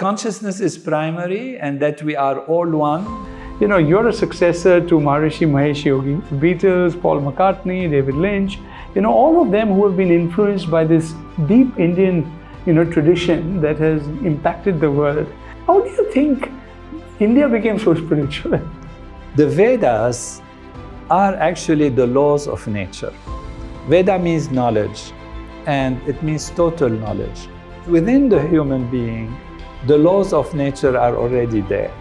consciousness is primary and that we are all one. You know, you're a successor to Maharishi Mahesh Yogi, the Beatles, Paul McCartney, David Lynch, all of them who have been influenced by this deep Indian, tradition that has impacted the world. How do you think India became so spiritual? The Vedas are actually the laws of nature. Veda means knowledge, and it means total knowledge. Within the human being, the laws of nature are already there.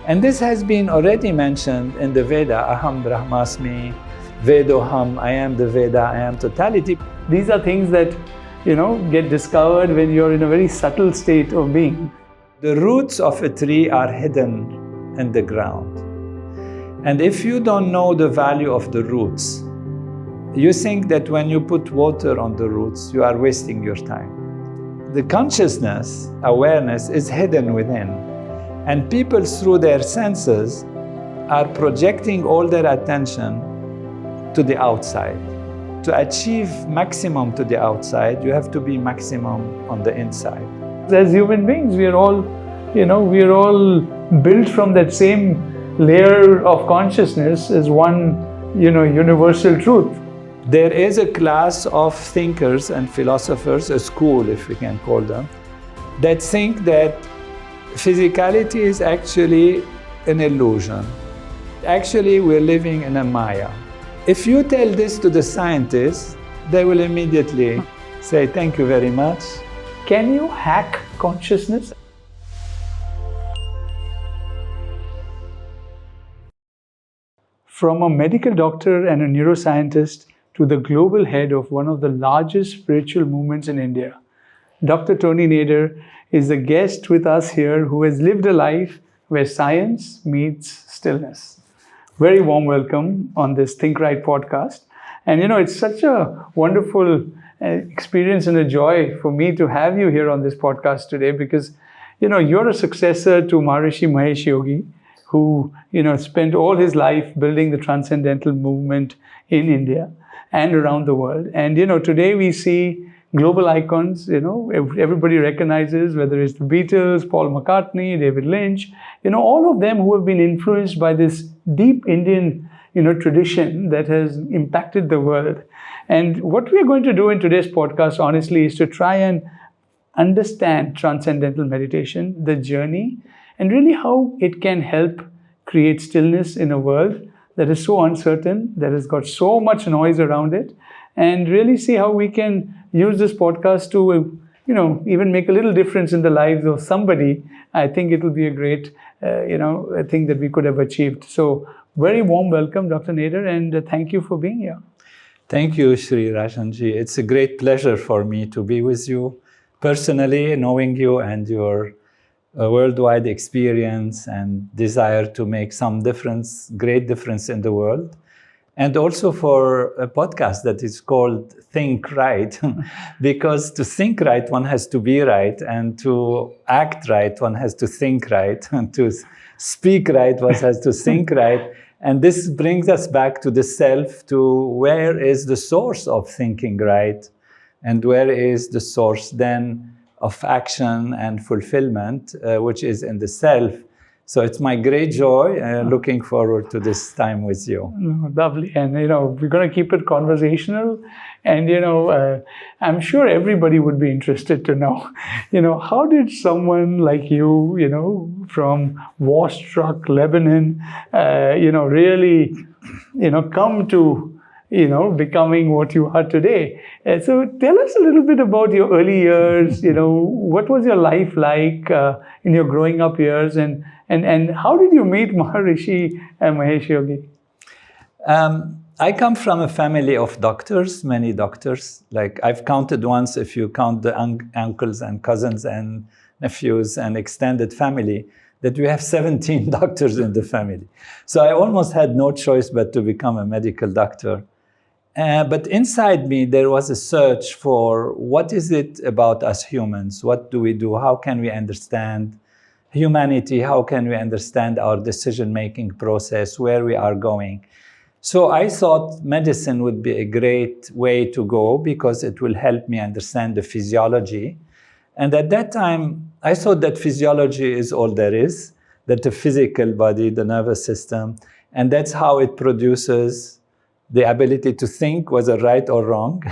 And this has been already mentioned in the Veda, Aham Brahmasmi, Vedoham, I am the Veda, I am totality. These are things that, get discovered when you're in a very subtle state of being. The roots of a tree are hidden in the ground. And if you don't know the value of the roots, you think that when you put water on the roots, you are wasting your time. The consciousness, awareness, is hidden within. And people, through their senses, are projecting all their attention to the outside. To achieve maximum to the outside, you have to be maximum on the inside. As human beings, we are all built from that same layer of consciousness as one, universal truth. There is a class of thinkers and philosophers, a school if we can call them, that think that physicality is actually an illusion. Actually, we're living in a Maya. If you tell this to the scientists, they will immediately say, thank you very much. Can you hack consciousness? From a medical doctor and a neuroscientist to the global head of one of the largest spiritual movements in India, Dr. Tony Nader is a guest with us here who has lived a life where science meets stillness. Very warm welcome on this ThinkRight podcast. And it's such a wonderful experience and a joy for me to have you here on this podcast today because, you're a successor to Maharishi Mahesh Yogi, who, spent all his life building the Transcendental movement in India and around the world. And, today we see global icons, everybody recognizes, whether it's the Beatles, Paul McCartney, David Lynch, all of them who have been influenced by this deep Indian, tradition that has impacted the world. And what we are going to do in today's podcast, honestly, is to try and understand Transcendental Meditation, the journey, and really how it can help create stillness in a world that is so uncertain, that has got so much noise around it, and really see how we can use this podcast to, even make a little difference in the lives of somebody. I think it will be a great, thing that we could have achieved. So, very warm welcome, Dr. Nader, and thank you for being here. Thank you, Sri Rajanji. It's a great pleasure for me to be with you personally, knowing you and your worldwide experience and desire to make some difference, great difference in the world. And also for a podcast that is called ThinkRight, because to think right, one has to be right, and to act right, one has to think right, and to speak right, one has to think right. And this brings us back to the self, to where is the source of thinking right, and where is the source then of action and fulfillment, which is in the self. So it's my great joy, looking forward to this time with you. Lovely. And, we're going to keep it conversational. And, I'm sure everybody would be interested to know, how did someone like you, from war-struck Lebanon, really, come to, becoming what you are today. So tell us a little bit about your early years, what was your life like in your growing up years, and how did you meet Maharishi Mahesh Yogi? I come from a family of doctors, many doctors. Like I've counted once, if you count the uncles and cousins and nephews and extended family, that we have 17 doctors in the family. So I almost had no choice but to become a medical doctor. But inside me, there was a search for what is it about us humans? What do we do? How can we understand humanity? How can we understand our decision-making process, where we are going? So I thought medicine would be a great way to go because it will help me understand the physiology And at that time, I thought that physiology is all there is, that the physical body, the nervous system, and that's how it produces the ability to think, whether right or wrong.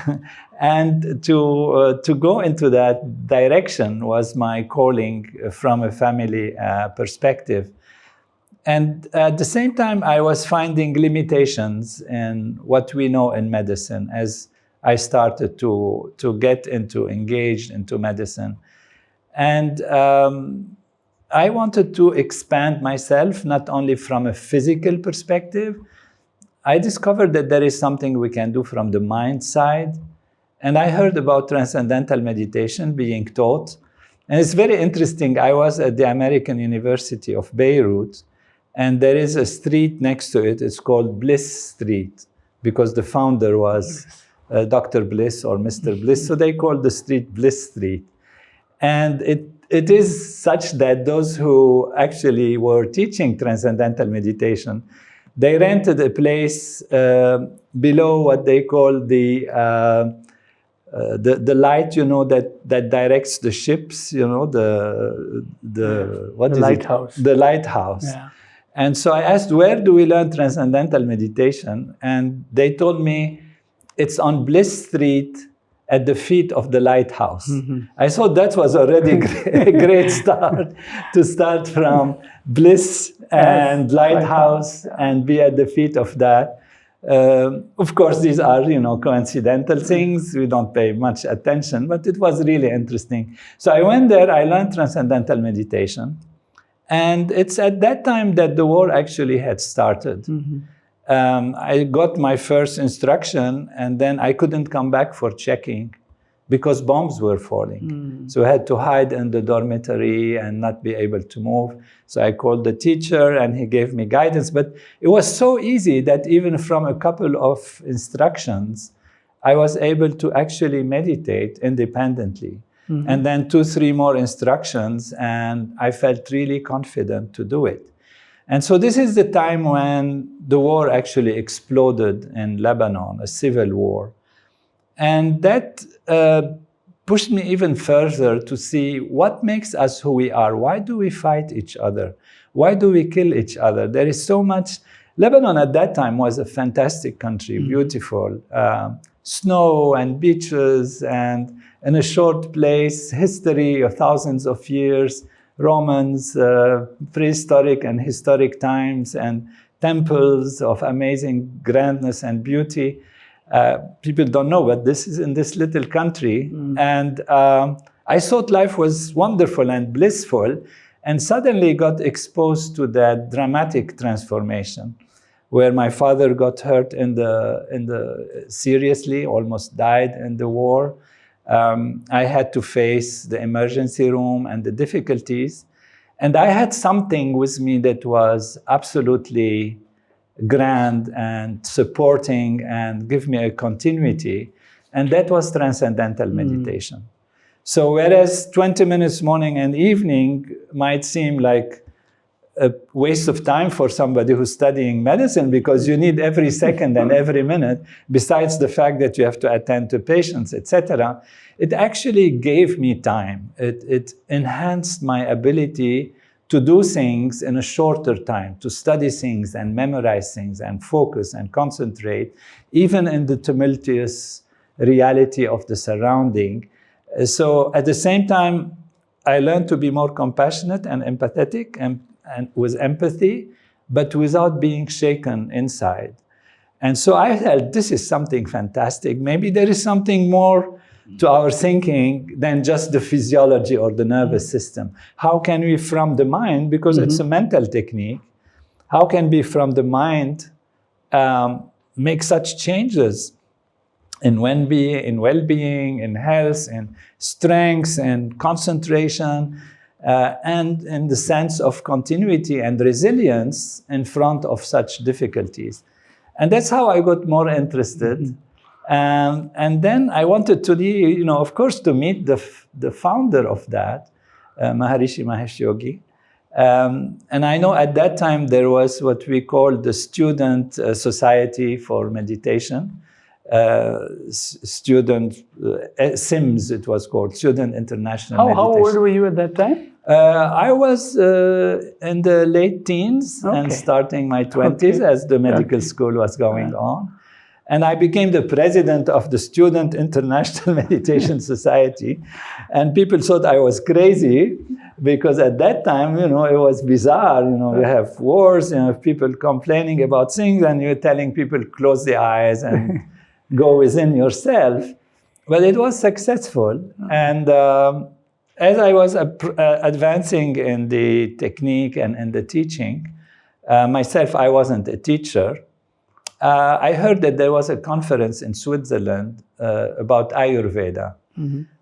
And to go into that direction was my calling from a family perspective. And at the same time, I was finding limitations in what we know in medicine as I started to get engaged into medicine. And I wanted to expand myself, not only from a physical perspective. I discovered that there is something we can do from the mind side. And I heard about Transcendental Meditation being taught. And it's very interesting. I was at the American University of Beirut, and there is a street next to it. It's called Bliss Street, because the founder was Dr. Bliss or Mr. Bliss. So they called the street Bliss Street. And it is such that those who actually were teaching Transcendental Meditation, they rented a place below what they call the light, you know, that directs the ships, you know, the lighthouse. The lighthouse. Yeah. And so I asked, where do we learn Transcendental Meditation? And they told me it's on Bliss Street at the feet of the lighthouse. Mm-hmm. I thought that was already a great start, to start from bliss and lighthouse and be at the feet of that. Of course, these are, you know, coincidental things. We don't pay much attention, but it was really interesting. So I went there, I learned Transcendental Meditation. And it's at that time that the war actually had started. Mm-hmm. I got my first instruction, and then I couldn't come back for checking because bombs were falling. So I had to hide in the dormitory and not be able to move. So I called the teacher, and he gave me guidance. But it was so easy that even from a couple of instructions, I was able to actually meditate independently. Mm-hmm. And then 2-3 more instructions, and I felt really confident to do it. And so this is the time when the war actually exploded in Lebanon, a civil war. And that pushed me even further to see what makes us who we are. Why do we fight each other? Why do we kill each other? There is so much. Lebanon at that time was a fantastic country, beautiful. Snow and beaches, and in a short place, history of thousands of years, Romans, prehistoric and historic times, and temples of amazing grandness and beauty. People don't know, but this is in this little country. And I thought life was wonderful and blissful, and suddenly got exposed to that dramatic transformation, where my father got hurt seriously, almost died in the war. I had to face the emergency room and the difficulties. And I had something with me that was absolutely grand and supporting and give me a continuity. And that was Transcendental Meditation. So whereas 20 minutes morning and evening might seem like a waste of time for somebody who's studying medicine, because you need every second and every minute, besides the fact that you have to attend to patients, etc. It actually gave me time. It enhanced my ability to do things in a shorter time, to study things and memorize things and focus and concentrate, even in the tumultuous reality of the surrounding. So at the same time, I learned to be more compassionate and empathetic and with empathy, but without being shaken inside. And so I felt this is something fantastic. Maybe there is something more to our thinking than just the physiology or the nervous system. How can we, from the mind, because it's a mental technique, how can we, from the mind, make such changes in well-being, in health, in strength, in concentration, and in the sense of continuity and resilience in front of such difficulties. And that's how I got more interested. And then I wanted to, of course, to meet the founder of that, Maharishi Mahesh Yogi. And I know at that time there was what we call the Student Society for Meditation. student, SIMS it was called, Student International Meditation. How old were you at that time? I was in the late teens and starting my 20s as the medical school was going on. And I became the president of the Student International Meditation Society. And people thought I was crazy because at that time, it was bizarre. You have wars, people complaining about things and you're telling people close the eyes and go within yourself. But it was successful. And as I was advancing in the technique and in the teaching, myself, I wasn't a teacher. I heard that there was a conference in Switzerland about Ayurveda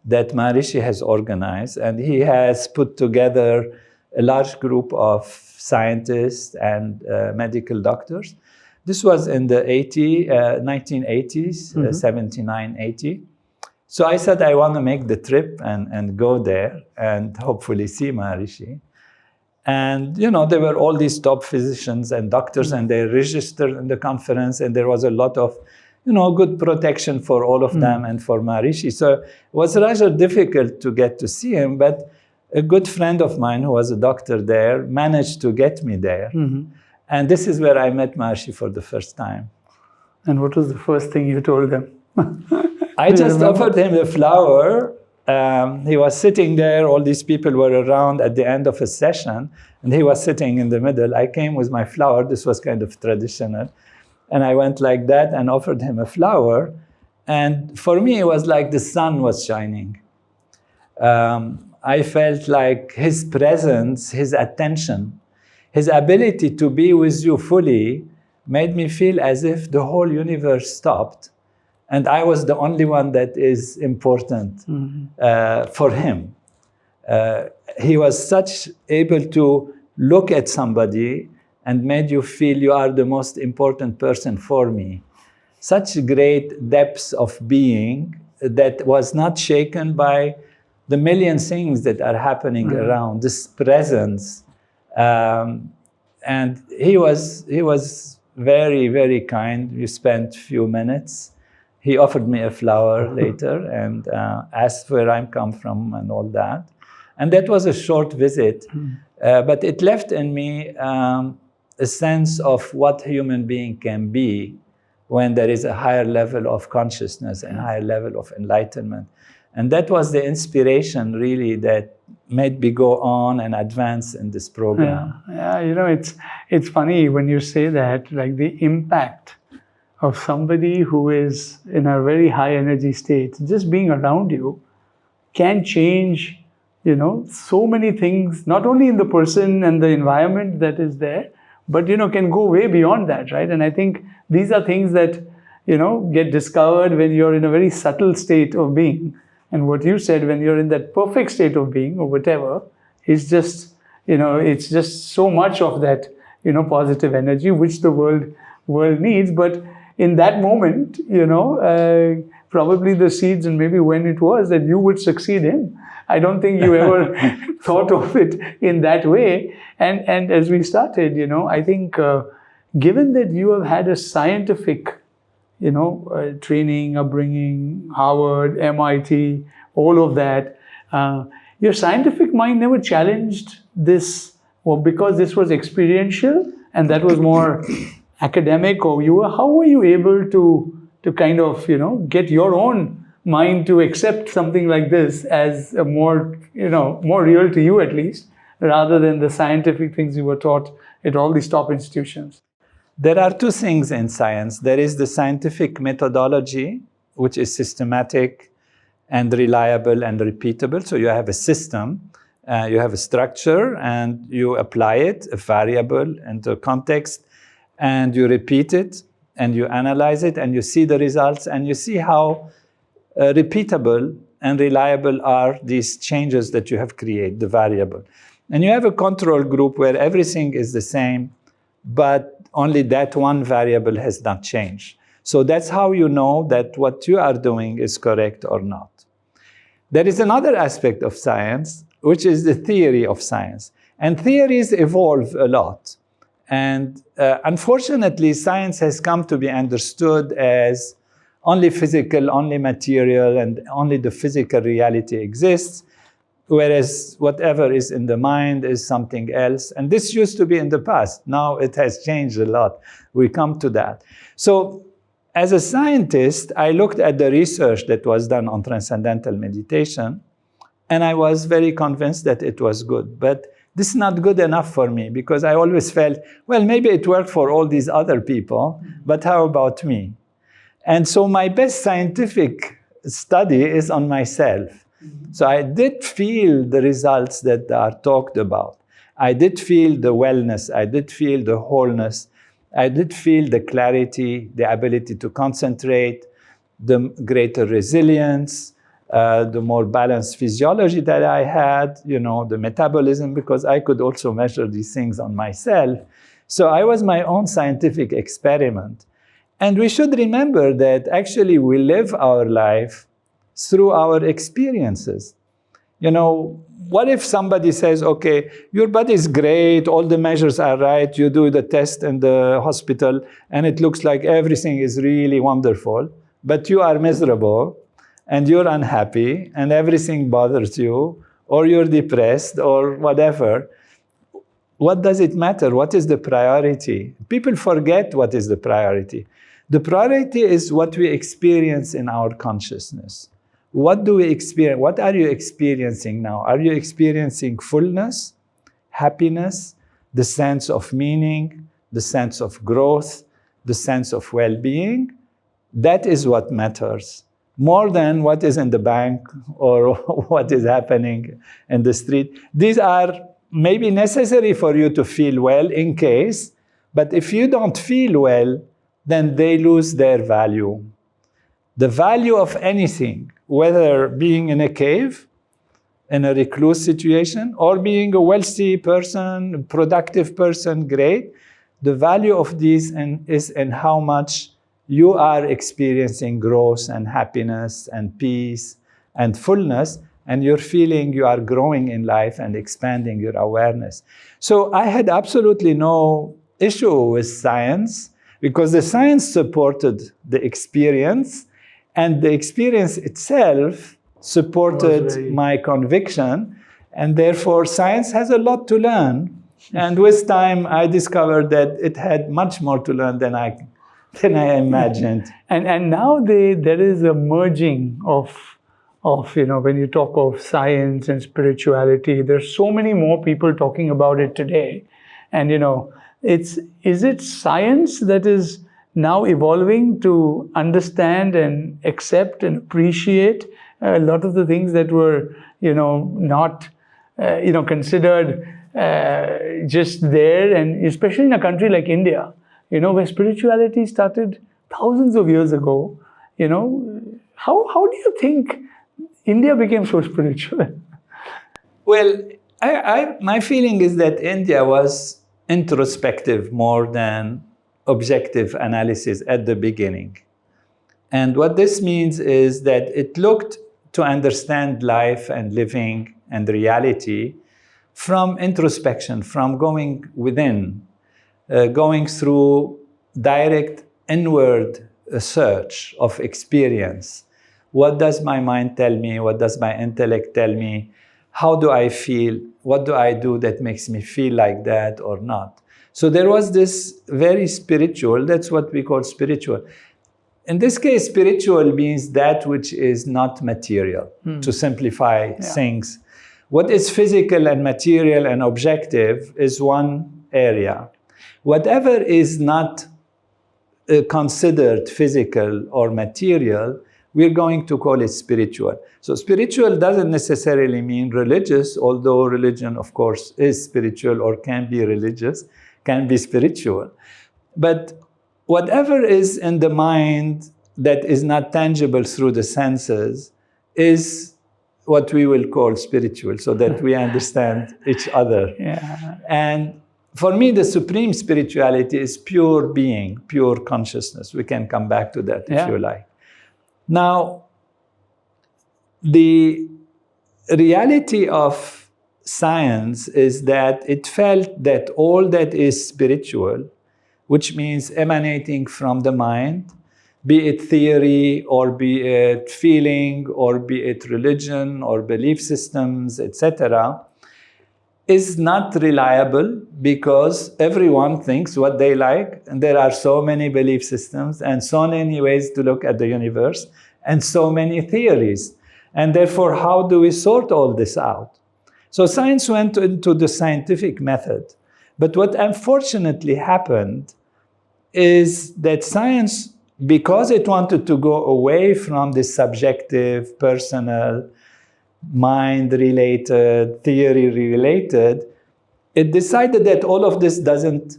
that Maharishi has organized, and he has put together a large group of scientists and medical doctors. This was in the 1980s, 79, 80. So I said, I want to make the trip and go there and hopefully see Maharishi. And, there were all these top physicians and doctors, and they registered in the conference, and there was a lot of, good protection for all of them and for Maharishi. So it was rather difficult to get to see him, but a good friend of mine who was a doctor there managed to get me there. And this is where I met Maharishi for the first time. And what was the first thing you told them? I just offered him a flower. He was sitting there, all these people were around at the end of a session, and he was sitting in the middle. I came with my flower, this was kind of traditional, and I went like that and offered him a flower. And for me, it was like the sun was shining. I felt like his presence, his attention, his ability to be with you fully made me feel as if the whole universe stopped. And I was the only one that is important for him. He was able to look at somebody and made you feel you are the most important person for me. Such great depths of being that was not shaken by the million things that are happening around, this presence. And he was very, very kind. We spent a few minutes. He offered me a flower later and asked where I come from and all that. And that was a short visit, but it left in me a sense of what a human being can be when there is a higher level of consciousness and higher level of enlightenment. And that was the inspiration, really, that made me go on and advance in this program. Yeah, it's funny when you say that, like the impact of somebody who is in a very high energy state, just being around you can change, so many things, not only in the person and the environment that is there, but, can go way beyond that, right? And I think these are things that, get discovered when you're in a very subtle state of being. And what you said, when you're in that perfect state of being or whatever, is just, it's just so much of that, positive energy, which the world needs. But in that moment, probably the seeds and maybe when it was that you would succeed in. I don't think you ever thought of it in that way. And as we started, I think given that you have had a scientific, training, upbringing, Harvard, MIT, all of that, your scientific mind never challenged this, or because this was experiential and that was more academic, or how were you able to kind of, get your own mind to accept something like this as a more real to you at least, rather than the scientific things you were taught at all these top institutions? There are two things in science. There is the scientific methodology, which is systematic and reliable and repeatable. So you have a system, you have a structure, and you apply it, a variable, into a context, and you repeat it, and you analyze it, and you see the results, and you see how repeatable and reliable are these changes that you have created, the variable. And you have a control group where everything is the same, but only that one variable has not changed. So that's how you know that what you are doing is correct or not. There is another aspect of science, which is the theory of science. And theories evolve a lot. And unfortunately, science has come to be understood as only physical, only material, and only the physical reality exists, whereas whatever is in the mind is something else. And this used to be in the past. Now it has changed a lot. We come to that. So as a scientist, I looked at the research that was done on transcendental meditation, and I was very convinced that it was good. But this is not good enough for me, because I always felt, well, maybe it worked for all these other people, but how about me? And so my best scientific study is on myself. So I did feel the results that are talked about. I did feel the wellness. I did feel the wholeness. I did feel the clarity, the ability to concentrate, the greater resilience, the more balanced physiology that I had, the metabolism, because I could also measure these things on myself. So I was my own scientific experiment. And we should remember that actually we live our life through our experiences. What if somebody says, okay, your body is great, all the measures are right, you do the test in the hospital, and it looks like everything is really wonderful, but you are miserable, and you're unhappy, and everything bothers you, or you're depressed, or whatever. What does it matter? What is the priority? People forget what is the priority. The priority is what we experience in our consciousness. What do we experience? What are you experiencing now? Are you experiencing fullness, happiness, the sense of meaning, the sense of growth, the sense of well-being? That is what matters, more than what is in the bank or what is happening in the street. These are maybe necessary for you to feel well in case, but if you don't feel well, then they lose their value. The value of anything, whether being in a cave, in a recluse situation, or being a wealthy person, productive person, great, the value of these is in how much you are experiencing growth and happiness and peace and fullness, and you're feeling you are growing in life and expanding your awareness. So I had absolutely no issue with science, because the science supported the experience, and the experience itself supported my conviction, and therefore science has a lot to learn. And with time, I discovered that it had much more to learn than I imagined. And now there is a merging of when you talk of science and spirituality, there's so many more people talking about it today. And is it science that is now evolving to understand and accept and appreciate a lot of the things that were not considered just there, and especially in a country like India, where spirituality started thousands of years ago? How do you think India became so spiritual? Well, my feeling is that India was introspective more than objective analysis at the beginning. And what this means is that it looked to understand life and living and reality from introspection, from going within, going through direct inward search of experience. What does my mind tell me? What does my intellect tell me? How do I feel? What do I do that makes me feel like that or not? So there was this very spiritual, that's what we call spiritual. In this case, spiritual means that which is not material, to simplify things. What is physical and material and objective is one area. Whatever is not considered physical or material, we're going to call it spiritual. So spiritual doesn't necessarily mean religious, although religion, of course, is spiritual or can be religious, can be spiritual. But whatever is in the mind that is not tangible through the senses is what we will call spiritual, so that we understand each other. Yeah. And for me, the supreme spirituality is pure being, pure consciousness. We can come back to that if you like. Now, the reality of science is that it felt that all that is spiritual, which means emanating from the mind, be it theory, or be it feeling, or be it religion, or belief systems, etc., is not reliable because everyone thinks what they like, and there are so many belief systems and so many ways to look at the universe and so many theories. And therefore, how do we sort all this out? So science went into the scientific method. But what unfortunately happened is that science, because it wanted to go away from the subjective, personal, mind-related, theory-related, it decided that all of this doesn't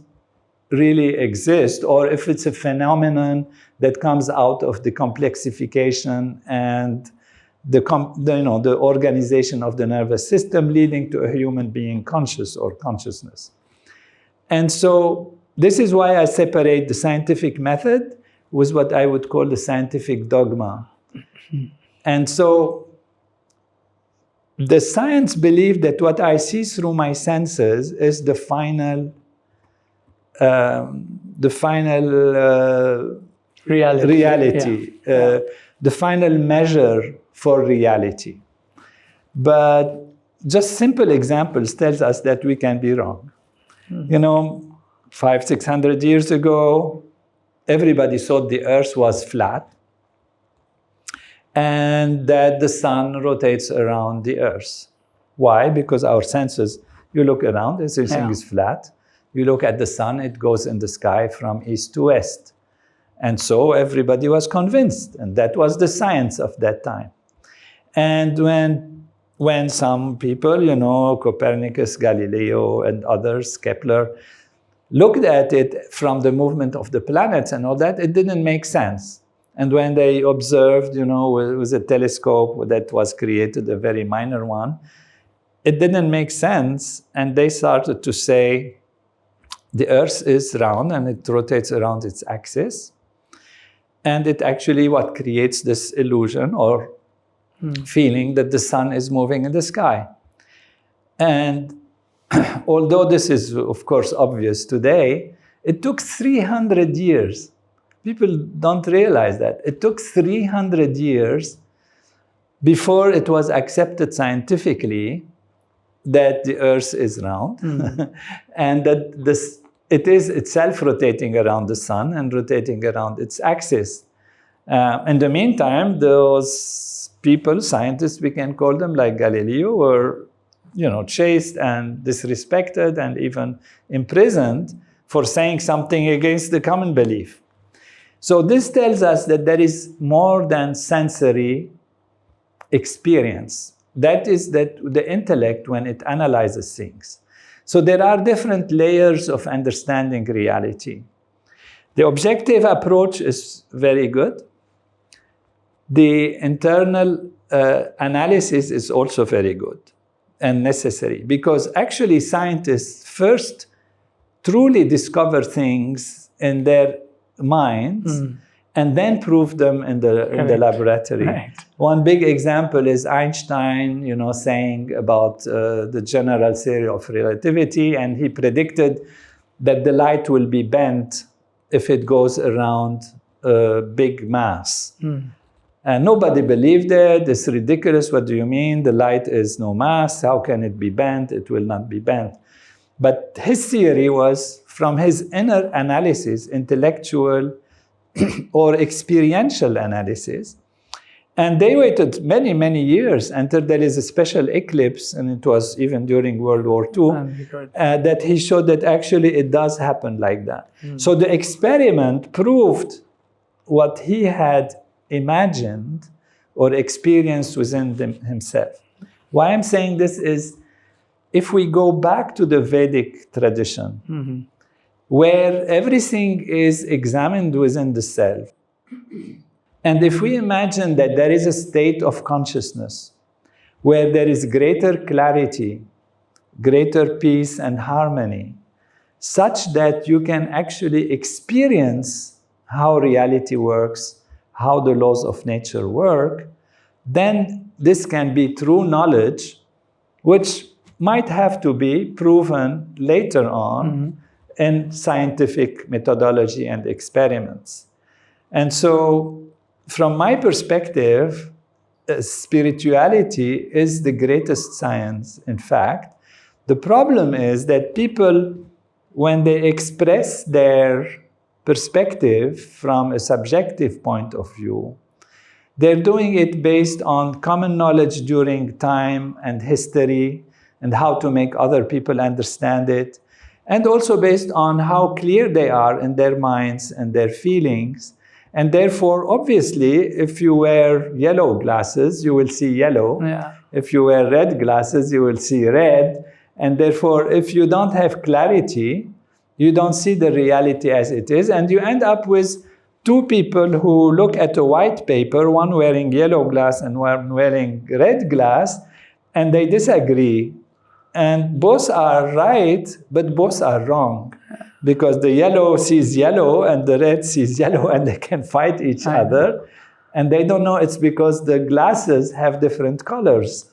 really exist, or if it's a phenomenon that comes out of the complexification and the organization of the nervous system leading to a human being conscious or consciousness. And so this is why I separate the scientific method with what I would call the scientific dogma. And so the science believed that what I see through my senses is the final reality, the final measure for reality. But just simple examples tells us that we can be wrong. You know, 500-600 years ago, everybody thought the earth was flat and that the sun rotates around the earth. Why? Because our senses, you look around, everything is flat. You look at the sun, it goes in the sky from east to west. And so everybody was convinced, and that was the science of that time. And when some people, you know, Copernicus, Galileo, and others, Kepler, looked at it from the movement of the planets and all that, it didn't make sense. And when they observed, you know, with a telescope that was created, a very minor one, it didn't make sense. And they started to say, the Earth is round and it rotates around its axis. And it actually what creates this illusion or feeling that the sun is moving in the sky. And although this is, of course, obvious today, it took 300 years. People don't realize that. It took 300 years before it was accepted scientifically that the Earth is round and that it is itself rotating around the sun and rotating around its axis. In the meantime, those people, scientists we can call them, like Galileo, were chased and disrespected and even imprisoned for saying something against the common belief. So this tells us that there is more than sensory experience. That is that the intellect, when it analyzes things. So there are different layers of understanding reality. The objective approach is very good. The internal analysis is also very good and necessary, because actually scientists first truly discover things in their minds and then prove them in the laboratory. Right. One big example is Einstein, saying about the general theory of relativity, and he predicted that the light will be bent if it goes around a big mass. And nobody believed it. It's ridiculous. What do you mean? The light is no mass. How can it be bent? It will not be bent. But his theory was from his inner analysis, intellectual or experiential analysis. And they waited many, many years until there is a special eclipse, and it was even during World War II, that he showed that actually it does happen like that. So the experiment proved what he had imagined or experienced within himself. Why I'm saying this is, if we go back to the Vedic tradition, where everything is examined within the self, and if we imagine that there is a state of consciousness where there is greater clarity, greater peace and harmony, such that you can actually experience how reality works, how the laws of nature work, then this can be true knowledge, which might have to be proven later on in scientific methodology and experiments. And so, from my perspective, spirituality is the greatest science, in fact. The problem is that people, when they express their perspective from a subjective point of view, they're doing it based on common knowledge during time and history and how to make other people understand it, and also based on how clear they are in their minds and their feelings. And therefore, obviously, if you wear yellow glasses, you will see yellow. Yeah. If you wear red glasses, you will see red. And therefore, if you don't have clarity, you don't see the reality as it is. And you end up with two people who look at a white paper, one wearing yellow glass and one wearing red glass, and they disagree. And both are right, but both are wrong. Because the yellow sees yellow and the red sees yellow, and they can fight each other. And they don't know it's because the glasses have different colors.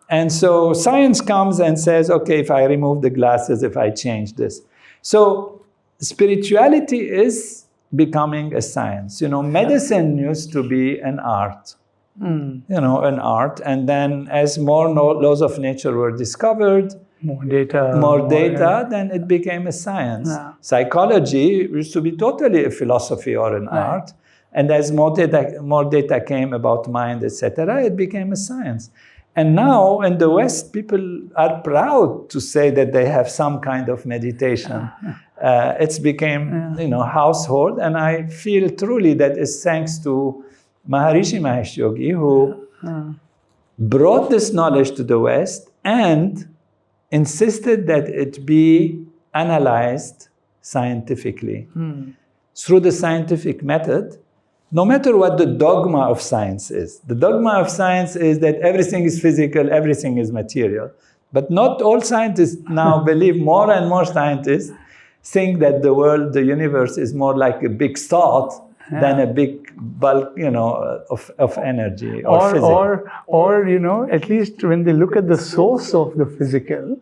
And so science comes and says, okay, if I remove the glasses, if I change this. So spirituality is becoming a science. You know, medicine used to be an art. You know, an art. And then as more laws of nature were discovered, more data, then it became a science. Yeah. Psychology used to be totally a philosophy or an art. And as more data came about mind, etc., it became a science. And now in the West, people are proud to say that they have some kind of meditation. It's became, you know, household. And I feel truly that it's thanks to Maharishi Mahesh Yogi, who brought this knowledge to the West and insisted that it be analyzed scientifically. Through the scientific method, no matter what the dogma of science is. The dogma of science is that everything is physical, everything is material. But not all scientists now believe, more and more scientists think that the world, the universe is more like a big thought than a big bulk, you know, of energy or physics. Or, you know, at least when they look at the source of the physical,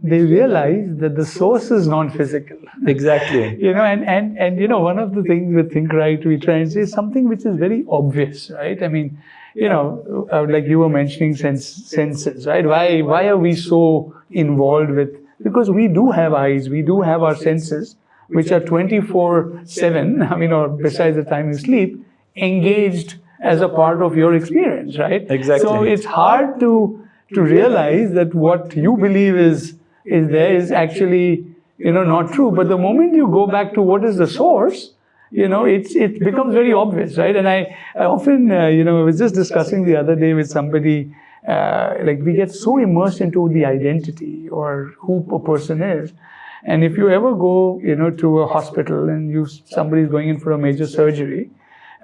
they realize that the source is non-physical. Exactly. You know, and you know, one of the things with ThinkRight, we try and say something which is very obvious, right? I mean, you know, like you were mentioning senses, right? Why are we so involved with, because we do have eyes, we do have our senses, which are 24/7, I mean, or besides the time you sleep, engaged as a part of your experience, right? Exactly. So it's hard to realize that what you believe is there is actually, you know, not true. But the moment you go back to what is the source, you know, it becomes very obvious, right? And I often, you know, I was just discussing the other day with somebody, like we get so immersed into the identity or who a person is. And if you ever go, you know, to a hospital and somebody's going in for a major surgery,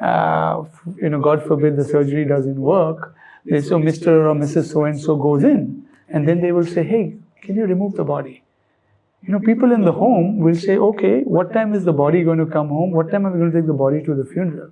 you know, God forbid the surgery doesn't work, they say, Mr. or Mrs. So-and-so goes in, and then they will say, hey, can you remove the body? You know, people in the home will say, okay, what time is the body going to come home? What time are we going to take the body to the funeral?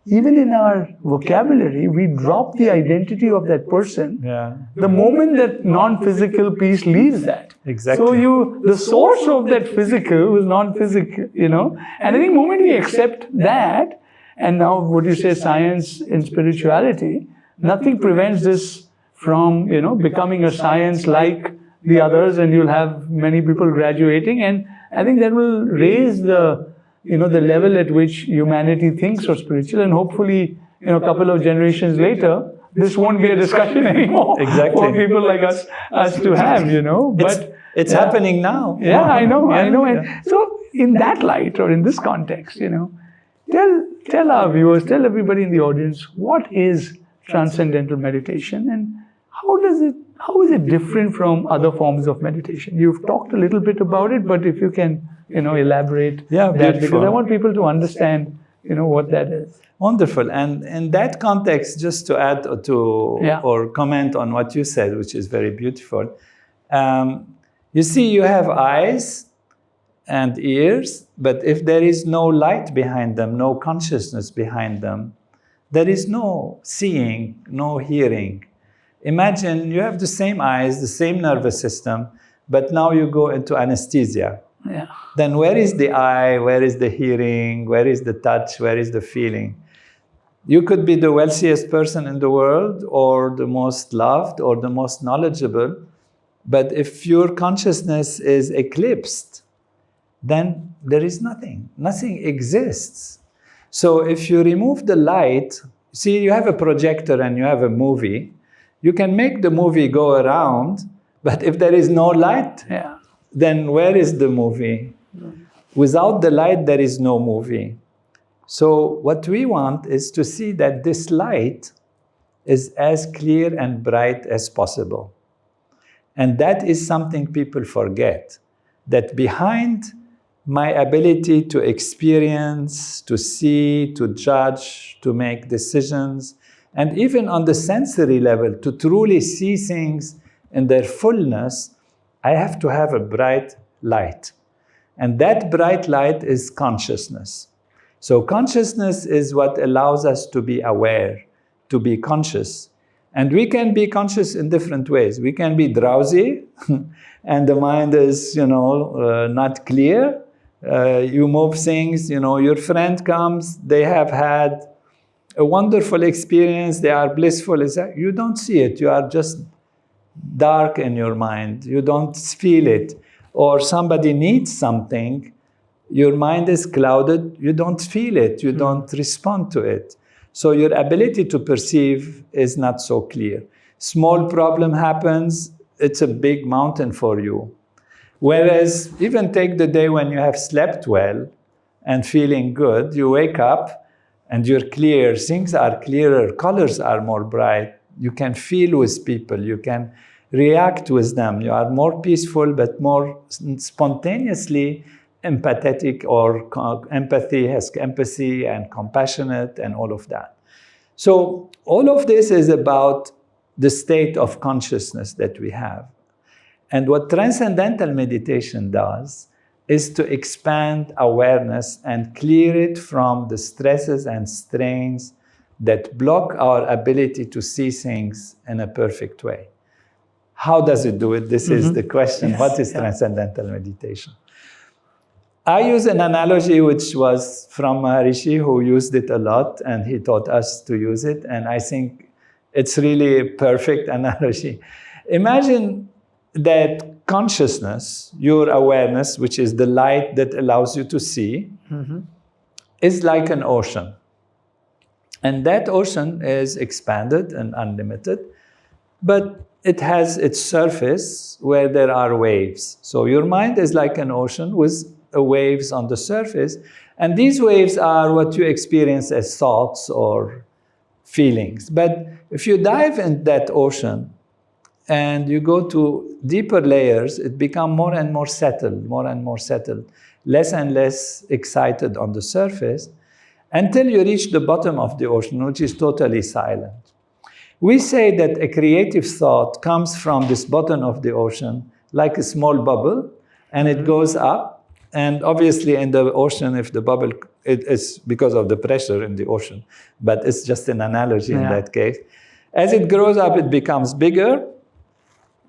Even in our vocabulary, we drop the identity of that person. Yeah. The moment that non-physical piece leaves that. Exactly. So the source of that physical was non-physical, you know. And I think the moment we accept that, and now what you say, science and spirituality, nothing prevents this from, you know, becoming a science like the others, and you'll have many people graduating. And I think that will raise the, you know, the level at which humanity thinks of spiritual, and hopefully, you know, a couple of generations later, this won't be a discussion anymore. Exactly. For people like us to have, you know. But it's happening now. Yeah, I know. And so in that light, or in this context, you know, tell our viewers, tell everybody in the audience, what is transcendental meditation, and how is it different from other forms of meditation? You've talked a little bit about it, but if you can, you know, elaborate that, because I want people to understand, you know, what that is. Wonderful. And in that context, just to add or comment on what you said, which is very beautiful. You see, you have eyes and ears, but if there is no light behind them, no consciousness behind them, there is no seeing, no hearing. Imagine you have the same eyes, the same nervous system, but now you go into anesthesia. Yeah. then where is the eye? Where is the hearing? Where is the touch? Where is the feeling? You could be the wealthiest person in the world, or the most loved, or the most knowledgeable, but if your consciousness is eclipsed, then there is nothing. Nothing exists. So if you remove the light, see, you have a projector and you have a movie, you can make the movie go around, but if there is no light, Yeah. then where is the movie? Without the light, there is no movie. So what we want is to see that this light is as clear and bright as possible. And that is something people forget, that behind my ability to experience, to see, to judge, to make decisions, and even on the sensory level, to truly see things in their fullness, I have to have a bright light. And that bright light is consciousness. So consciousness is what allows us to be aware, to be conscious. And we can be conscious in different ways. We can be drowsy, and the mind is, not clear. You move things, your friend comes, they have had a wonderful experience, they are blissful. You don't see it, you are just dark in your mind, you don't feel it. Or somebody needs something, your mind is clouded, you don't feel it, you don't respond to it. So your ability to perceive is not so clear. Small problem happens, it's a big mountain for you. Whereas even take the day when you have slept well and feeling good, you wake up and you're clear, things are clearer, colors are more bright, you can feel with people, you can react with them, you are more peaceful but more spontaneously empathetic, or empathy has empathy and compassionate and all of that. So all of this is about the state of consciousness that we have. And what Transcendental Meditation does is to expand awareness and clear it from the stresses and strains that block our ability to see things in a perfect way. How does it do it? This is the question. Yes. What is Transcendental Meditation? I use an analogy which was from Maharishi, who used it a lot, and he taught us to use it, and I think it's really a perfect analogy. Imagine that consciousness, your awareness, which is the light that allows you to see, is like an ocean. And that ocean is expanded and unlimited, but it has its surface where there are waves. So your mind is like an ocean with waves on the surface, and these waves are what you experience as thoughts or feelings. But if you dive in that ocean and you go to deeper layers, it becomes more and more settled, less and less excited on the surface, until you reach the bottom of the ocean, which is totally silent. We say that a creative thought comes from this bottom of the ocean like a small bubble, and it goes up. And obviously in the ocean, if the bubble, it is because of the pressure in the ocean, but it's just an analogy in that case. As it grows up, it becomes bigger.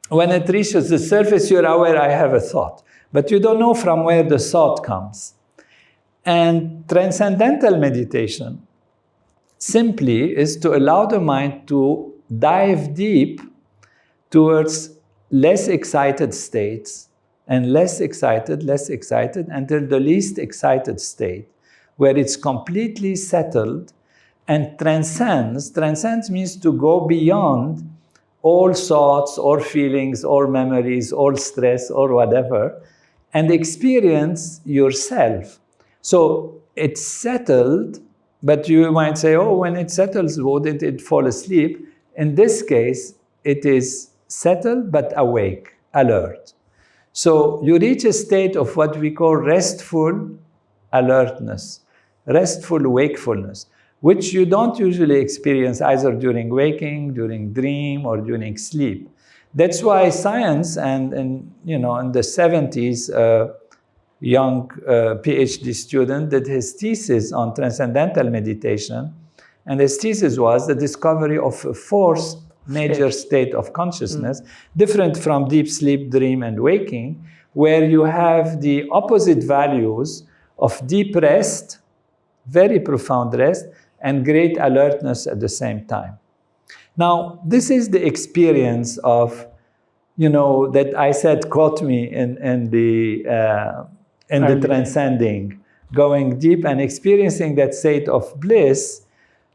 When it reaches the surface, you're aware, I have a thought. But you don't know from where the thought comes. And Transcendental Meditation simply is to allow the mind to dive deep towards less excited states, and less excited, until the least excited state, where it's completely settled and transcends. Transcends means to go beyond all thoughts or feelings or memories or stress or whatever, and experience yourself. So it's settled, but you might say, oh, when it settles, wouldn't it fall asleep? In this case, it is settled but awake, alert. So you reach a state of what we call restful alertness, restful wakefulness, which you don't usually experience either during waking, during dream, or during sleep. That's why science, and in the 70s, a young Ph.D. student did his thesis on Transcendental Meditation, and his thesis was the discovery of a fourth major state of consciousness, different from deep sleep, dream, and waking, where you have the opposite values of deep rest, very profound rest, and great alertness at the same time. Now, this is the experience of, that I said caught me in the transcending, going deep and experiencing that state of bliss,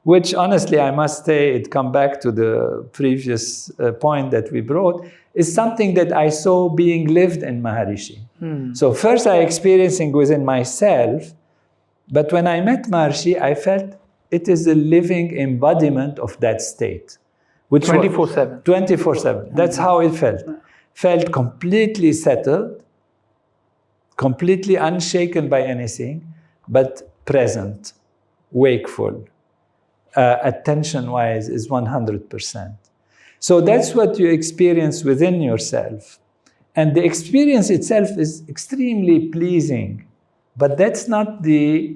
which honestly, I must say, it come back to the previous point that we brought, is something that I saw being lived in Maharishi. So first I experiencing within myself, but when I met Maharishi, I felt it is a living embodiment of that state. 24/7. 24/7. That's how it felt. Felt completely settled, completely unshaken by anything, but present, wakeful. Attention-wise is 100%. So that's what you experience within yourself. And the experience itself is extremely pleasing, but that's not the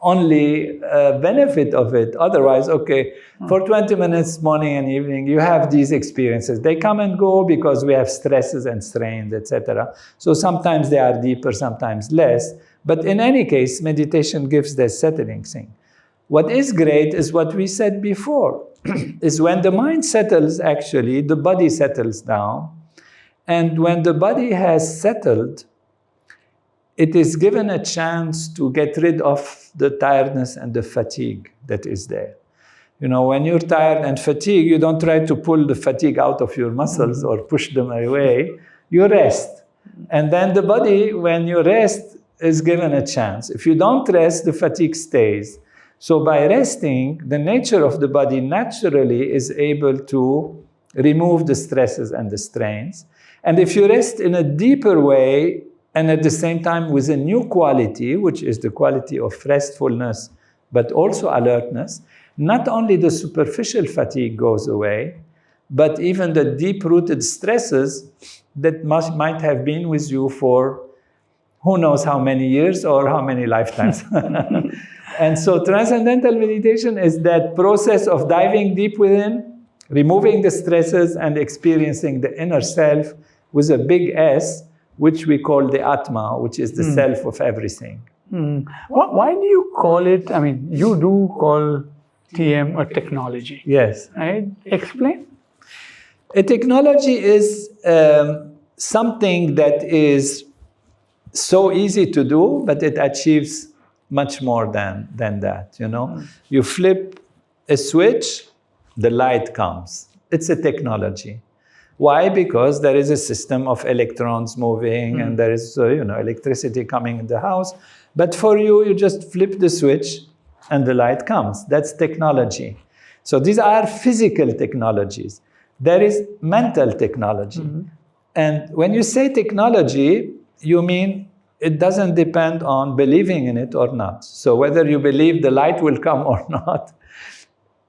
only benefit of it. Otherwise, okay, for 20 minutes, morning and evening, you have these experiences. They come and go because we have stresses and strains, etc. So sometimes they are deeper, sometimes less. But in any case, meditation gives that settling thing. What is great is what we said before, is when the mind settles, actually, the body settles down. And when the body has settled, it is given a chance to get rid of the tiredness and the fatigue that is there. When you're tired and fatigued, you don't try to pull the fatigue out of your muscles or push them away. You rest. And then the body, when you rest, is given a chance. If you don't rest, the fatigue stays. So by resting, the nature of the body naturally is able to remove the stresses and the strains. And if you rest in a deeper way, and at the same time with a new quality, which is the quality of restfulness, but also alertness, not only the superficial fatigue goes away, but even the deep-rooted stresses that might have been with you for who knows how many years or how many lifetimes. And so transcendental meditation is that process of diving deep within, removing the stresses and experiencing the inner self with a big S, which we call the Atma, which is the self of everything. Why do you call it, you do call TM a technology. Yes. Right? Explain. A technology is something that is so easy to do, but it achieves much more than that, You flip a switch, the light comes. It's a technology. Why? Because there is a system of electrons moving and there is, electricity coming in the house. But for you, you just flip the switch and the light comes. That's technology. So these are physical technologies. There is mental technology. And when you say technology, you mean it doesn't depend on believing in it or not. So whether you believe the light will come or not,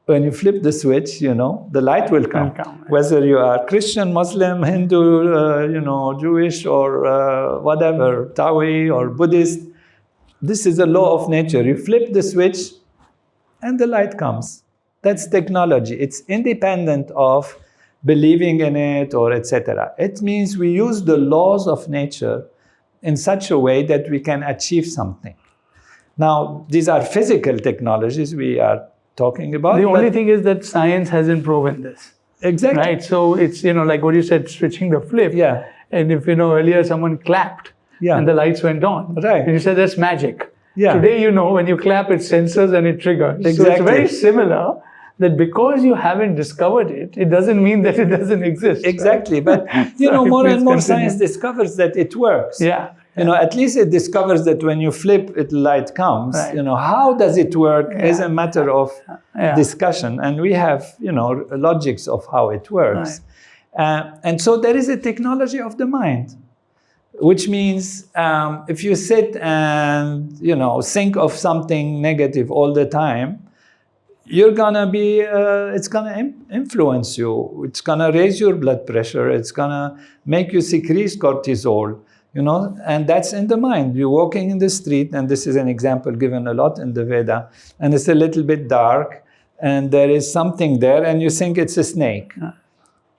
when you flip the switch, the light will come. Whether you are Christian, Muslim, Hindu, Jewish, or whatever, Taoist or Buddhist, this is a law of nature. You flip the switch and the light comes. That's technology. It's independent of believing in it or etc. It means we use the laws of nature in such a way that we can achieve something. Now, these are physical technologies we are talking about. The only thing is that science hasn't proven this. Exactly. Right? So it's, like what you said, switching the flip. Yeah. And if, earlier someone clapped and the lights went on. Right. And you said that's magic. Yeah. Today, when you clap, it senses and it triggers. Exactly. So it's very similar that because you haven't discovered it, it doesn't mean that it doesn't exist. Exactly. Right? But, more and more science discovers that it works. Yeah. At least it discovers that when you flip it, light comes. Right. How does it work is a matter of discussion. And we have, logics of how it works. Right. And so there is a technology of the mind, which means if you sit and, think of something negative all the time, you're gonna be, it's gonna influence you. It's gonna raise your blood pressure. It's gonna make you secrete cortisol. And that's in the mind. You're walking in the street, and this is an example given a lot in the Veda, and it's a little bit dark, and there is something there, and you think it's a snake.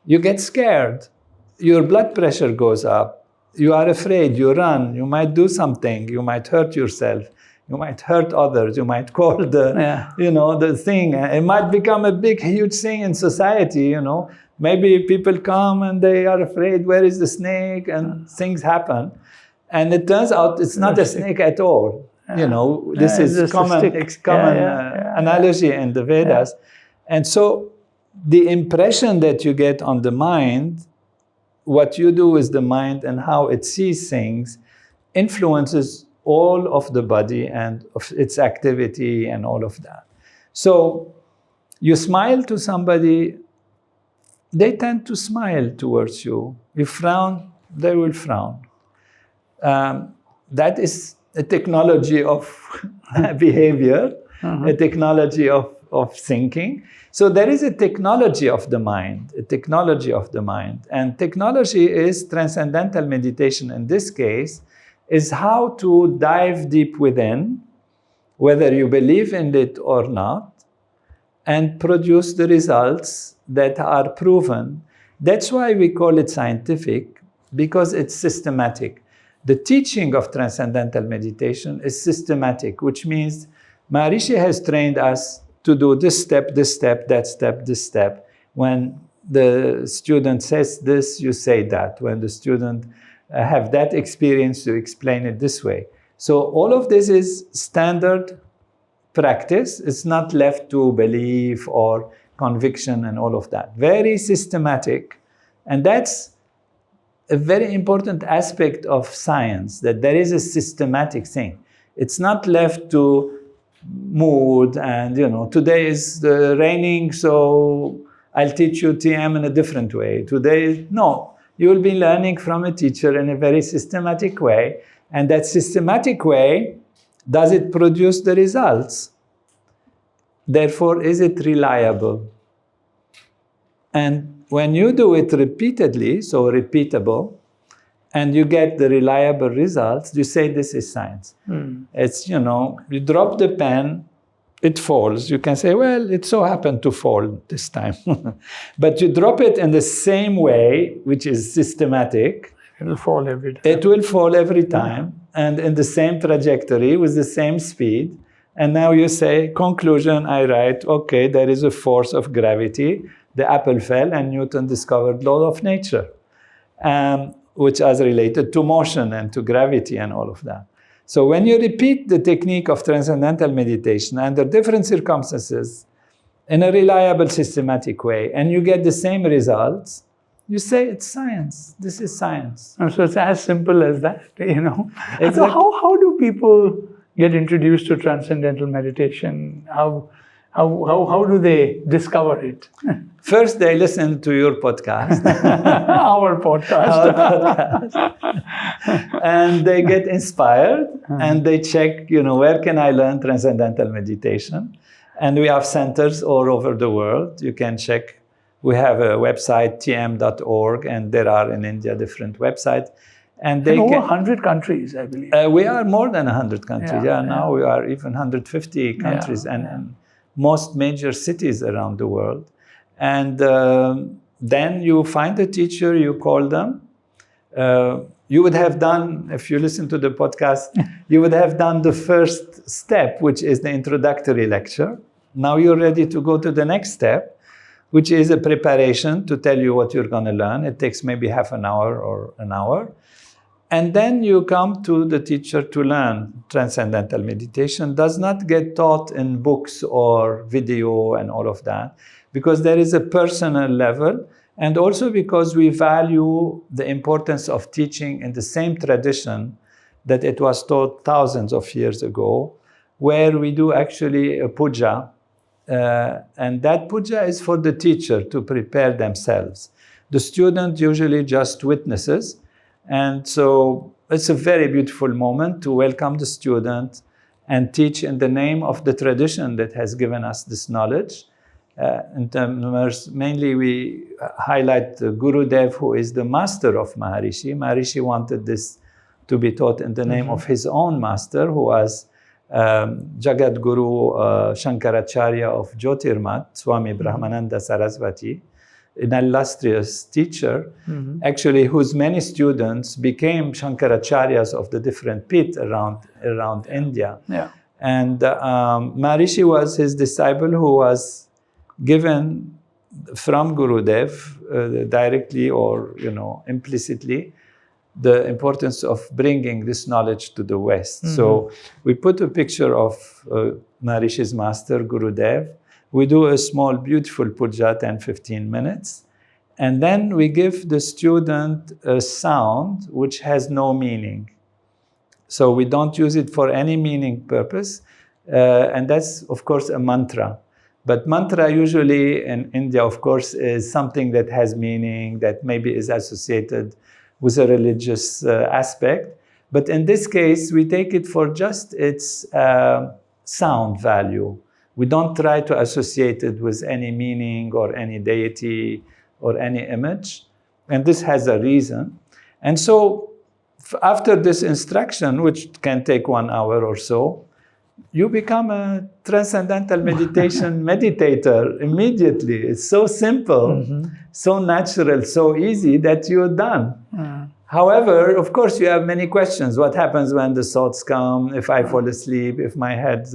You get scared. Your blood pressure goes up. you are afraid, you run, you might do something, you might hurt yourself, you might hurt others, you might call the thing. It might become a big, huge thing in society, Maybe people come and they are afraid, where is the snake? And things happen. And it turns out it's not a snake at all. This is common analogy in the Vedas. And so the impression that you get on the mind, what you do with the mind and how it sees things, influences all of the body and of its activity and all of that. So you smile to somebody, they tend to smile towards you. You frown, they will frown. That is a technology of behavior, a technology of thinking. So there is a technology of the mind, And technology is transcendental meditation in this case, is how to dive deep within, whether you believe in it or not, and produce the results that are proven. That's why we call it scientific, because it's systematic. The teaching of transcendental meditation is systematic, which means Maharishi has trained us to do this step, that step, this step. When the student says this, you say that. When the student have that experience, you explain it this way. So all of this is standard practice. It's not left to belief or conviction and all of that. Very systematic. And that's a very important aspect of science, that there is a systematic thing. It's not left to mood and, today is raining, so I'll teach you TM in a different way. No. You will be learning from a teacher in a very systematic way. And that systematic way, does it produce the results? Therefore, is it reliable? And when you do it repeatedly, so repeatable, and you get the reliable results, you say this is science. It's, you drop the pen, it falls. You can say, well, it so happened to fall this time. But you drop it in the same way, which is systematic. It will fall every time. It will fall every time, and in the same trajectory, with the same speed. And now you say, conclusion, I write, okay, there is a force of gravity. The apple fell, and Newton discovered law of nature, which is related to motion and to gravity and all of that. So when you repeat the technique of transcendental meditation under different circumstances in a reliable, systematic way, and you get the same results, you say it's science. This is science. So it's as simple as that, Exactly. So how do people get introduced to transcendental meditation? How do they discover it? First, they listen to your podcast. Our podcast. And they get inspired, and they check, where can I learn transcendental meditation? And we have centers all over the world. You can check. We have a website, tm.org, and there are in India different websites. And they over 100 countries, I believe. We are more than 100 countries. Now we are even 150 countries and most major cities around the world. And then you find a teacher, you call them. You would have done, if you listen to the podcast, you would have done the first step, which is the introductory lecture. Now you're ready to go to the next step, which is a preparation to tell you what you're going to learn. It takes maybe half an hour or an hour. And then you come to the teacher to learn. Transcendental meditation does not get taught in books or video and all of that, because there is a personal level, and also because we value the importance of teaching in the same tradition that it was taught thousands of years ago, where we do actually a puja. And that puja is for the teacher to prepare themselves. The student usually just witnesses. And so it's a very beautiful moment to welcome the student and teach in the name of the tradition that has given us this knowledge. Mainly we highlight the Gurudev, who is the master of Maharishi. Maharishi wanted this to be taught in the name of his own master, who was Jagat Guru Shankaracharya of Jyotirmat, Swami Brahmananda Saraswati. an illustrious teacher, actually, whose many students became Shankaracharyas of the different pith around India. Yeah. And Maharishi was his disciple who was given from Gurudev directly or implicitly the importance of bringing this knowledge to the West. So we put a picture of Maharishi's master, Gurudev. We do a small, beautiful puja, 10-15 minutes. And then we give the student a sound which has no meaning. So we don't use it for any meaning purpose. And that's, of course, a mantra. But mantra usually in India, of course, is something that has meaning, that maybe is associated with a religious aspect. But in this case, we take it for just its sound value. We don't try to associate it with any meaning or any deity or any image. And this has a reason. And so after this instruction, which can take 1 hour or so, you become a transcendental meditation meditator immediately. It's so simple, so natural, so easy that you're done. However, of course, you have many questions. What happens when the thoughts come? If I fall asleep, if my head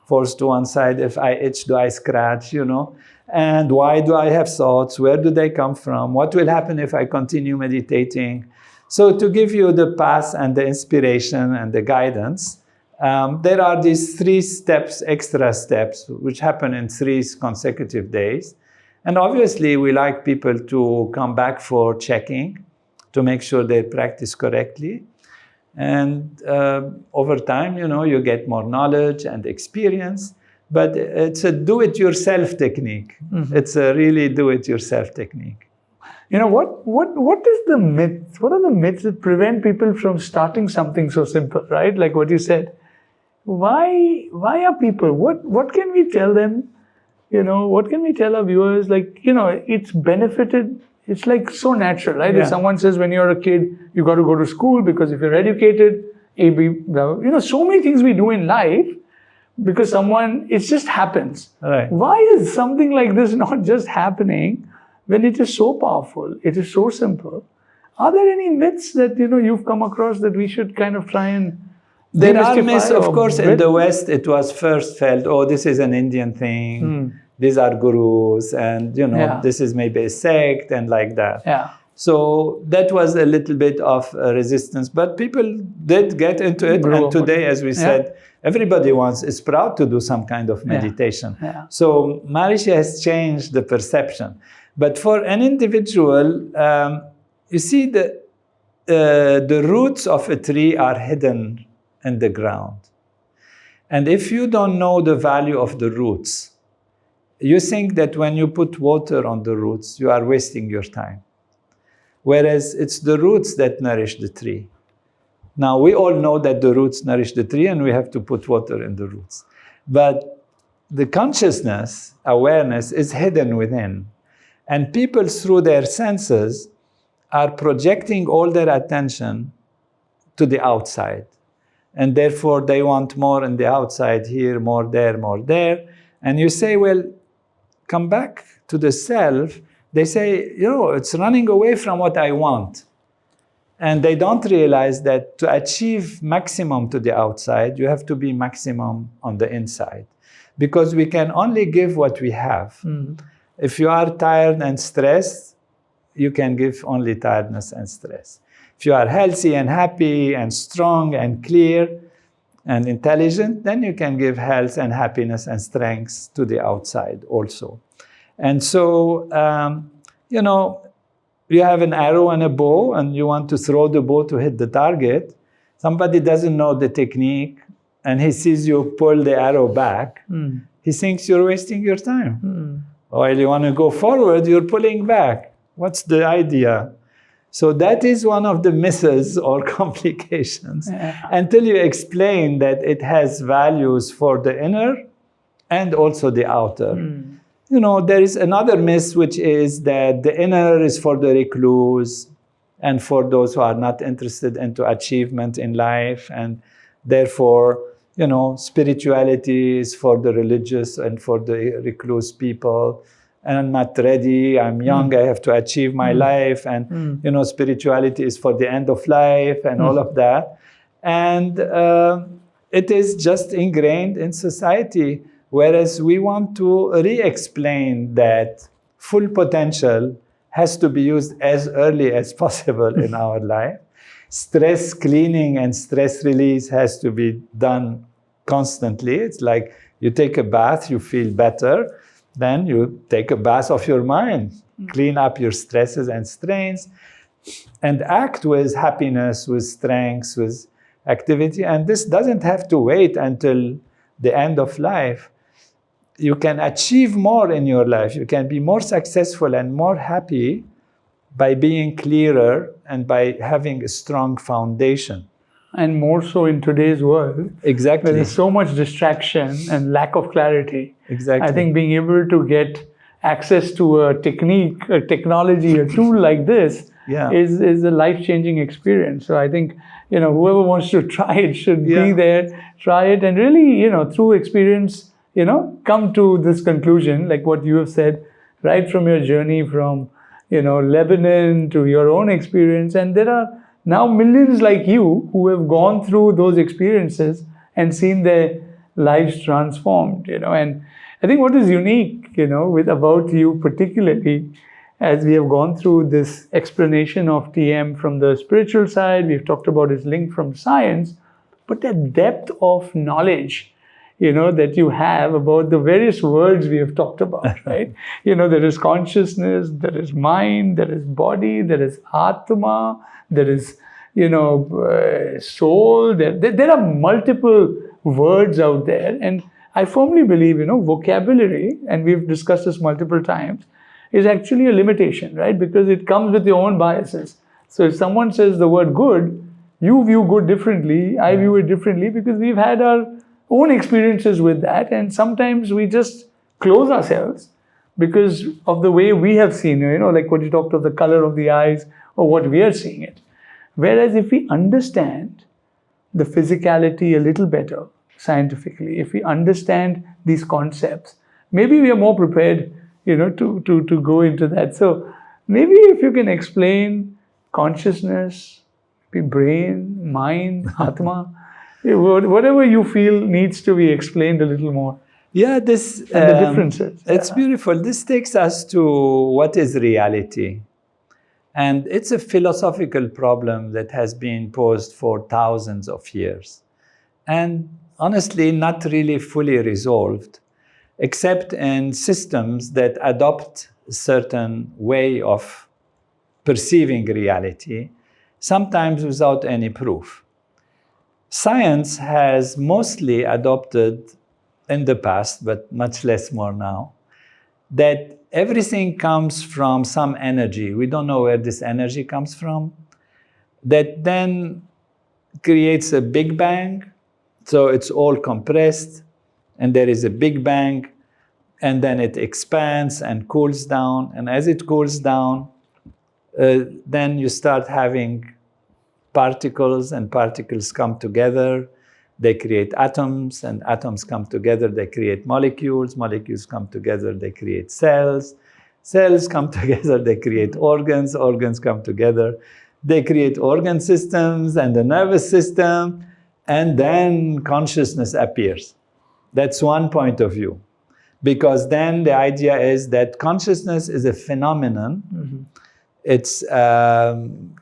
falls to one side, if I itch, do I scratch, And why do I have thoughts? Where do they come from? What will happen if I continue meditating? So to give you the path and the inspiration and the guidance, there are these 3 steps, extra steps, which happen in 3 consecutive days. And obviously, we like people to come back for checking to make sure they practice correctly. And over time, you get more knowledge and experience. But it's a do-it-yourself technique. It's a really do-it-yourself technique. What is the myth? What are the myths that prevent people from starting something so simple, right? Like what you said. Why are people? What can we tell them? What can we tell our viewers? It's benefited. It's like so natural, right? Yeah. If someone says when you're a kid, you got to go to school because if you're educated, so many things we do in life because it just happens. Right. Why is something like this not just happening when it is so powerful? It is so simple. Are there any myths that you've come across that we should kind of try and there are myths, of course. In the West, it was first felt, this is an Indian thing. These are gurus, and this is maybe a sect, and like that. Yeah. So that was a little bit of resistance, but people did get into it. And today, as we said, everybody is proud to do some kind of meditation. Yeah. So Maharishi has changed the perception. But for an individual, you see the roots of a tree are hidden in the ground. And if you don't know the value of the roots, you think that when you put water on the roots, you are wasting your time. Whereas it's the roots that nourish the tree. Now, we all know that the roots nourish the tree and we have to put water in the roots. But the consciousness, awareness, is hidden within. And people, through their senses, are projecting all their attention to the outside. And therefore, they want more in the outside, here, more there. And you say, well, come back to the self. They say, it's running away from what I want. And they don't realize that to achieve maximum to the outside, you have to be maximum on the inside. Because we can only give what we have. If you are tired and stressed, you can give only tiredness and stress. If you are healthy and happy and strong and clear and intelligent, then you can give health and happiness and strength to the outside also. And so, you have an arrow and a bow, and you want to throw the bow to hit the target. Somebody doesn't know the technique, and he sees you pull the arrow back. He thinks you're wasting your time. While you want to go forward, you're pulling back. What's the idea? So that is one of the misses or complications. Until you explain that it has values for the inner and also the outer. There is another myth, which is that the inner is for the recluse and for those who are not interested into achievement in life. And therefore, spirituality is for the religious and for the recluse people. and I'm not ready, I'm young, I have to achieve my life, and spirituality is for the end of life, and all of that. And it is just ingrained in society, whereas we want to re-explain that full potential has to be used as early as possible in our life. Stress cleaning and stress release has to be done constantly. It's like you take a bath, you feel better, then you take a bath of your mind, clean up your stresses and strains, and act with happiness, with strength, with activity. And this doesn't have to wait until the end of life. You can achieve more in your life. You can be more successful and more happy by being clearer and by having a strong foundation. And more so in today's world. Exactly. Where there's so much distraction and lack of clarity. Exactly. I think being able to get access to a technique, a technology, a tool like this is a life-changing experience. So I think, whoever wants to try it should be there, try it, and really, through experience, come to this conclusion, like what you have said, right from your journey from, Lebanon to your own experience. And there are now millions like you who have gone through those experiences and seen their lives transformed, And I think what is unique, about you particularly, as we have gone through this explanation of TM from the spiritual side, we've talked about his link from science, but that depth of knowledge, that you have about the various words we have talked about, right? There is consciousness, there is mind, there is body, there is Atma, there is, soul. There are multiple words out there. And I firmly believe, vocabulary, and we've discussed this multiple times, is actually a limitation, right? Because it comes with your own biases. So if someone says the word good, you view good differently, I view it differently, because we've had our own experiences with that, and sometimes we just close ourselves because of the way we have seen it, like what you talked of the color of the eyes or what we are seeing it. Whereas if we understand the physicality a little better scientifically, if we understand these concepts, maybe we are more prepared, to go into that. So maybe if you can explain consciousness, brain, mind, Atma, whatever you feel needs to be explained a little more. Yeah, and the differences. It's beautiful. This takes us to what is reality. And it's a philosophical problem that has been posed for thousands of years. And honestly, not really fully resolved, except in systems that adopt a certain way of perceiving reality, sometimes without any proof. Science has mostly adopted in the past, but much less more now, that everything comes from some energy. We don't know where this energy comes from, that then creates a Big Bang. So it's all compressed, and there is a Big Bang, and then it expands and cools down. And as it cools down, then you start having particles, and particles come together, they create atoms, and atoms come together, they create molecules, molecules come together, they create cells, cells come together, they create organs, organs come together, they create organ systems and the nervous system, and then consciousness appears. That's one point of view. Because then the idea is that consciousness is a phenomenon. It's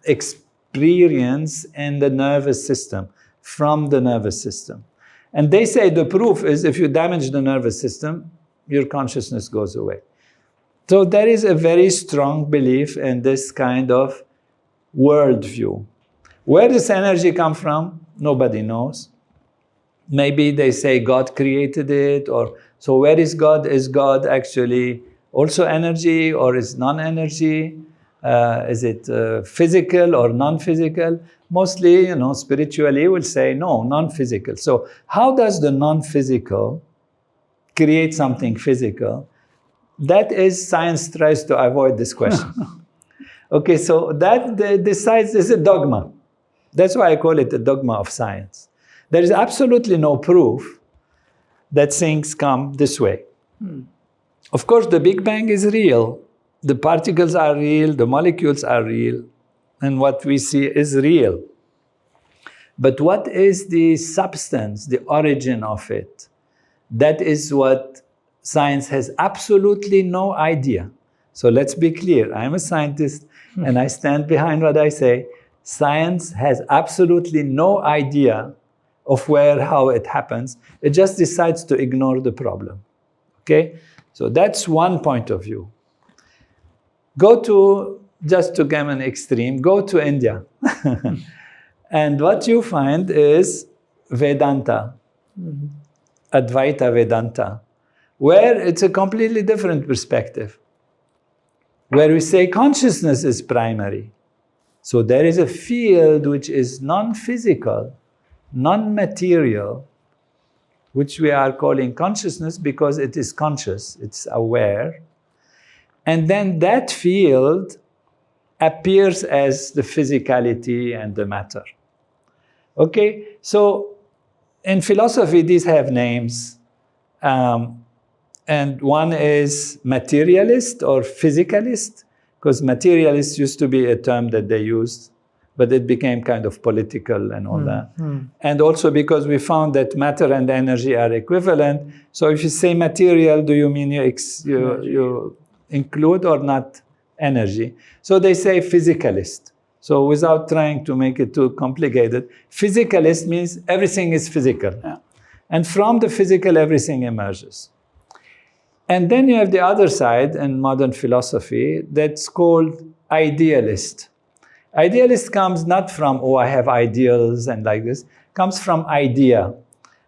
experience in the nervous system, from the nervous system. And they say the proof is if you damage the nervous system, your consciousness goes away. So there is a very strong belief in this kind of worldview. Where does energy come from? Nobody knows. Maybe they say God created it, or so where is God? Is God actually also energy, or is non-energy? Is it physical or non-physical? Mostly, spiritually we'll say no, non-physical. So how does the non-physical create something physical? That is, science tries to avoid this question. Okay, so that decides is a dogma. That's why I call it a dogma of science. There is absolutely no proof that things come this way. Of course, the Big Bang is real. The particles are real, the molecules are real, and what we see is real. But what is the substance, the origin of it? That is what science has absolutely no idea. So let's be clear. I'm a scientist and I stand behind what I say. Science has absolutely no idea of where, how it happens. It just decides to ignore the problem. Okay? So that's one point of view. Go to, just to give an extreme, go to India. And what you find is Vedanta, Advaita Vedanta, where it's a completely different perspective, where we say consciousness is primary. So there is a field which is non-physical, non-material, which we are calling consciousness because it is conscious, it's aware. And then that field appears as the physicality and the matter. Okay, so in philosophy, these have names. And one is materialist or physicalist, because materialist used to be a term that they used, but it became kind of political and all that. And also because we found that matter and energy are equivalent. So if you say material, do you mean you include or not energy? So they say physicalist. So without trying to make it too complicated, physicalist means everything is physical. Yeah. And from the physical, everything emerges. And then you have the other side in modern philosophy that's called idealist. Idealist comes not from, oh, I have ideals and like this, comes from idea,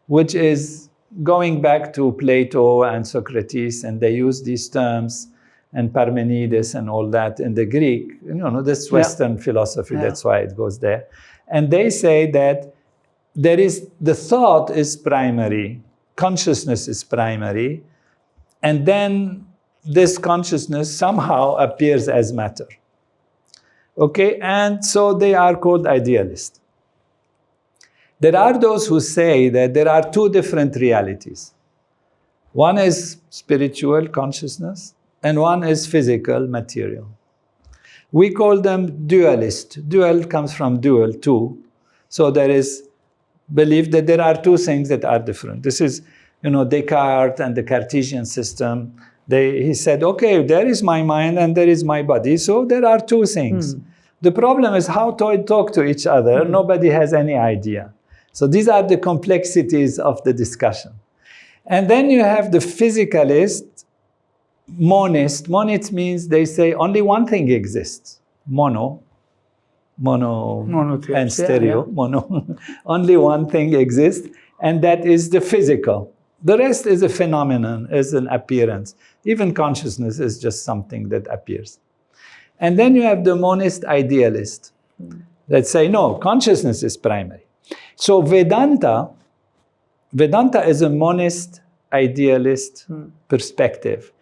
which is going back to Plato and Socrates, and they use these terms, and Parmenides and all that in the Greek. You know, this Western philosophy, that's why it goes there. And they say that there is, the thought is primary, consciousness is primary, and then this consciousness somehow appears as matter. Okay, and so they are called idealists. There are those who say that there are two different realities. One is spiritual consciousness, and one is physical, material. We call them dualist. Dual comes from dual, two. So there is belief that there are two things that are different. This is, you know, Descartes and the Cartesian system. He said, okay, there is my mind and there is my body, so there are two things. The problem is how to talk to each other. Nobody has any idea. So these are the complexities of the discussion. And then you have the physicalist, monist. Monist means they say only one thing exists. Mono and stereo. Mono. Only one thing exists, and that is the physical. The rest is a phenomenon, is an appearance. Even consciousness is just something that appears. And then you have the monist idealist that say, no, consciousness is primary. So Vedanta is a monist idealist perspective,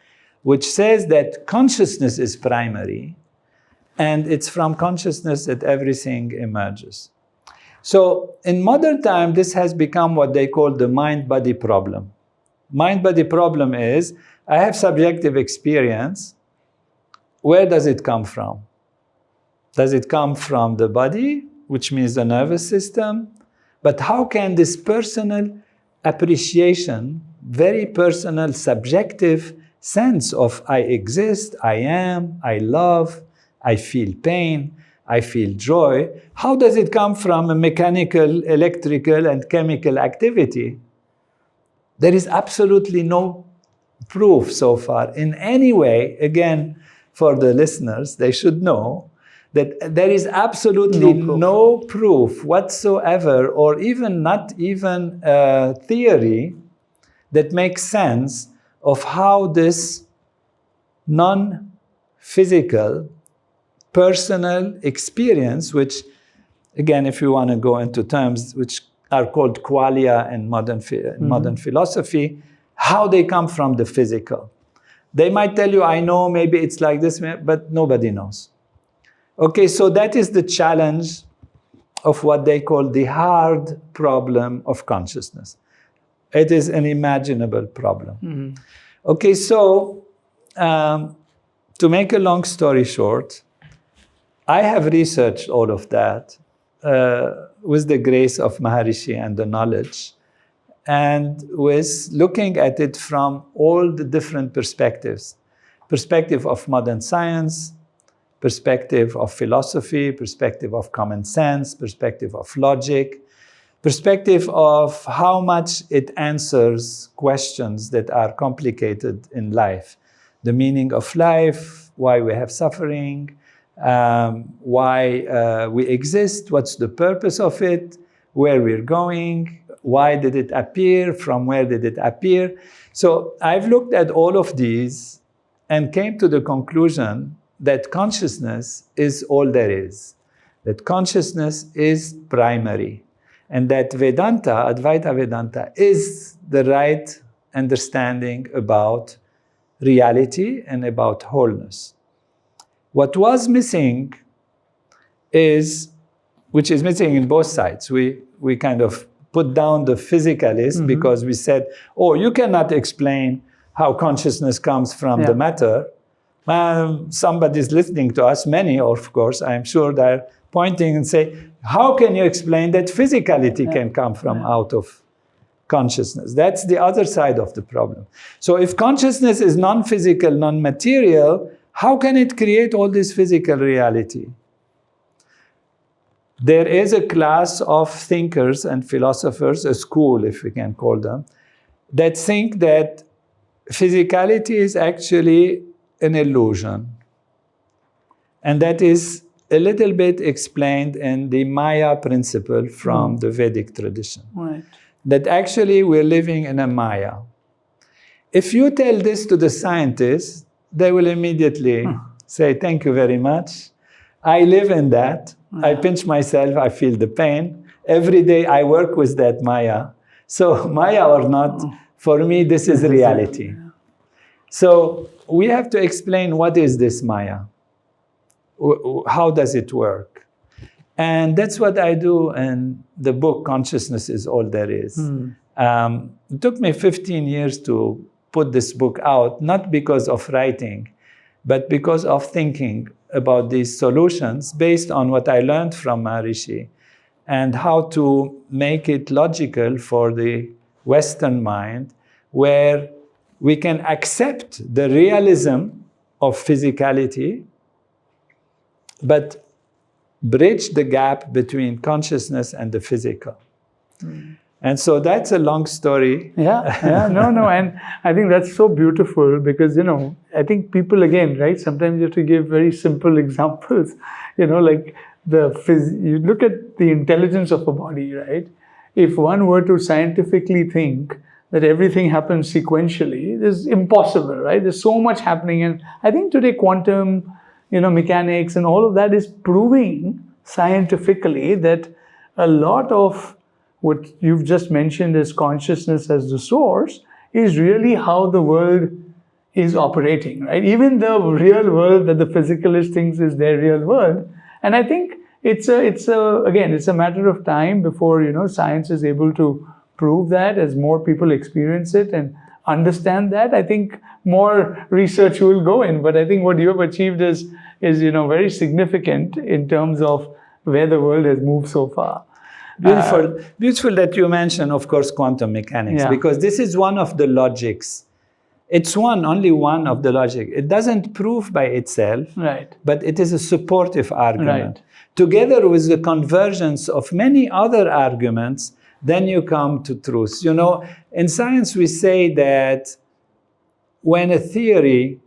which says that consciousness is primary, and it's from consciousness that everything emerges. So in modern time, this has become what they call the mind-body problem. Mind-body problem is, I have subjective experience. Where does it come from? Does it come from the body, which means the nervous system? But how can this personal appreciation, very personal, subjective sense of I exist, I am, I love, I feel pain, I feel joy, how does it come from a mechanical, electrical, and chemical activity? There is absolutely no proof so far in any way. Again, for the listeners, they should know that there is absolutely no proof whatsoever, or even not even a theory that makes sense of how this non-physical personal experience, which, again, if you want to go into terms which are called qualia in modern philosophy, how they come from the physical. They might tell you, I know, maybe it's like this, but nobody knows. Okay, so that is the challenge of what they call the hard problem of consciousness. It is an imaginable problem. Okay, so to make a long story short, I have researched all of that with the grace of Maharishi and the knowledge, and with looking at it from all the different perspectives. Perspective of modern science, perspective of philosophy, perspective of common sense, perspective of logic, perspective of how much it answers questions that are complicated in life. The meaning of life, why we have suffering, why we exist, what's the purpose of it, where we're going, why did it appear, from where did it appear. So I've looked at all of these and came to the conclusion that consciousness is all there is, that consciousness is primary, and that Vedanta, Advaita Vedanta, is the right understanding about reality and about wholeness. What was missing is, which is missing in both sides, we kind of put down the physicalist because we said, oh, you cannot explain how consciousness comes from the matter. Somebody's listening to us, many, of course, I'm sure they're pointing and say, how can you explain that physicality can come from out of consciousness? That's the other side of the problem. So if consciousness is non-physical, non-material, how can it create all this physical reality? There is a class of thinkers and philosophers, a school, if we can call them, that think that physicality is actually an illusion. And that is a little bit explained in the Maya principle from the Vedic tradition. Right. That actually we're living in a Maya. If you tell this to the scientists, they will immediately say, thank you very much. I live in that. I pinch myself, I feel the pain. Every day I work with that Maya. So Maya or not, for me, this is reality. So we have to explain what is this Maya? How does it work? And that's what I do in the book, Consciousness is All There Is. It took me 15 years to put this book out, not because of writing, but because of thinking about these solutions based on what I learned from Maharishi and how to make it logical for the Western mind, where we can accept the realism of physicality, but bridge the gap between consciousness and the physical. And so that's a long story. No, and I think that's so beautiful because, I think people, again, right, sometimes you have to give very simple examples, like you look at the intelligence of a body, right? If one were to scientifically think that everything happens sequentially, it's impossible, right? There's so much happening. And I think today quantum, mechanics and all of that is proving scientifically that a lot of what you've just mentioned as consciousness as the source is really how the world is operating, right? Even the real world that the physicalist thinks is their real world. And I think it's a matter of time before, science is able to prove that as more people experience it and understand that. I think more research will go in, but I think what you have achieved is very significant in terms of where the world has moved so far. Beautiful that you mention, of course, quantum mechanics, because this is one of the logics. It's only one of the logic. It doesn't prove by itself, right, but it is a supportive argument. Right. Together with the convergence of many other arguments, then you come to truth. In science we say that when a theory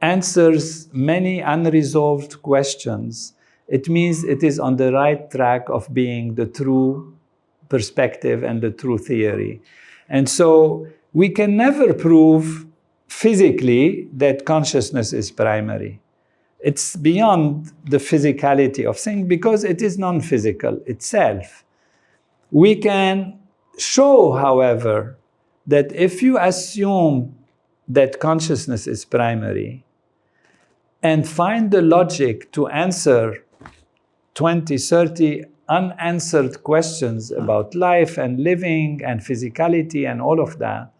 answers many unresolved questions, it means it is on the right track of being the true perspective and the true theory. And so we can never prove physically that consciousness is primary. It's beyond the physicality of things because it is non-physical itself. We can show, however, that if you assume that consciousness is primary and find the logic to answer 20, 30 unanswered questions about life and living and physicality and all of that,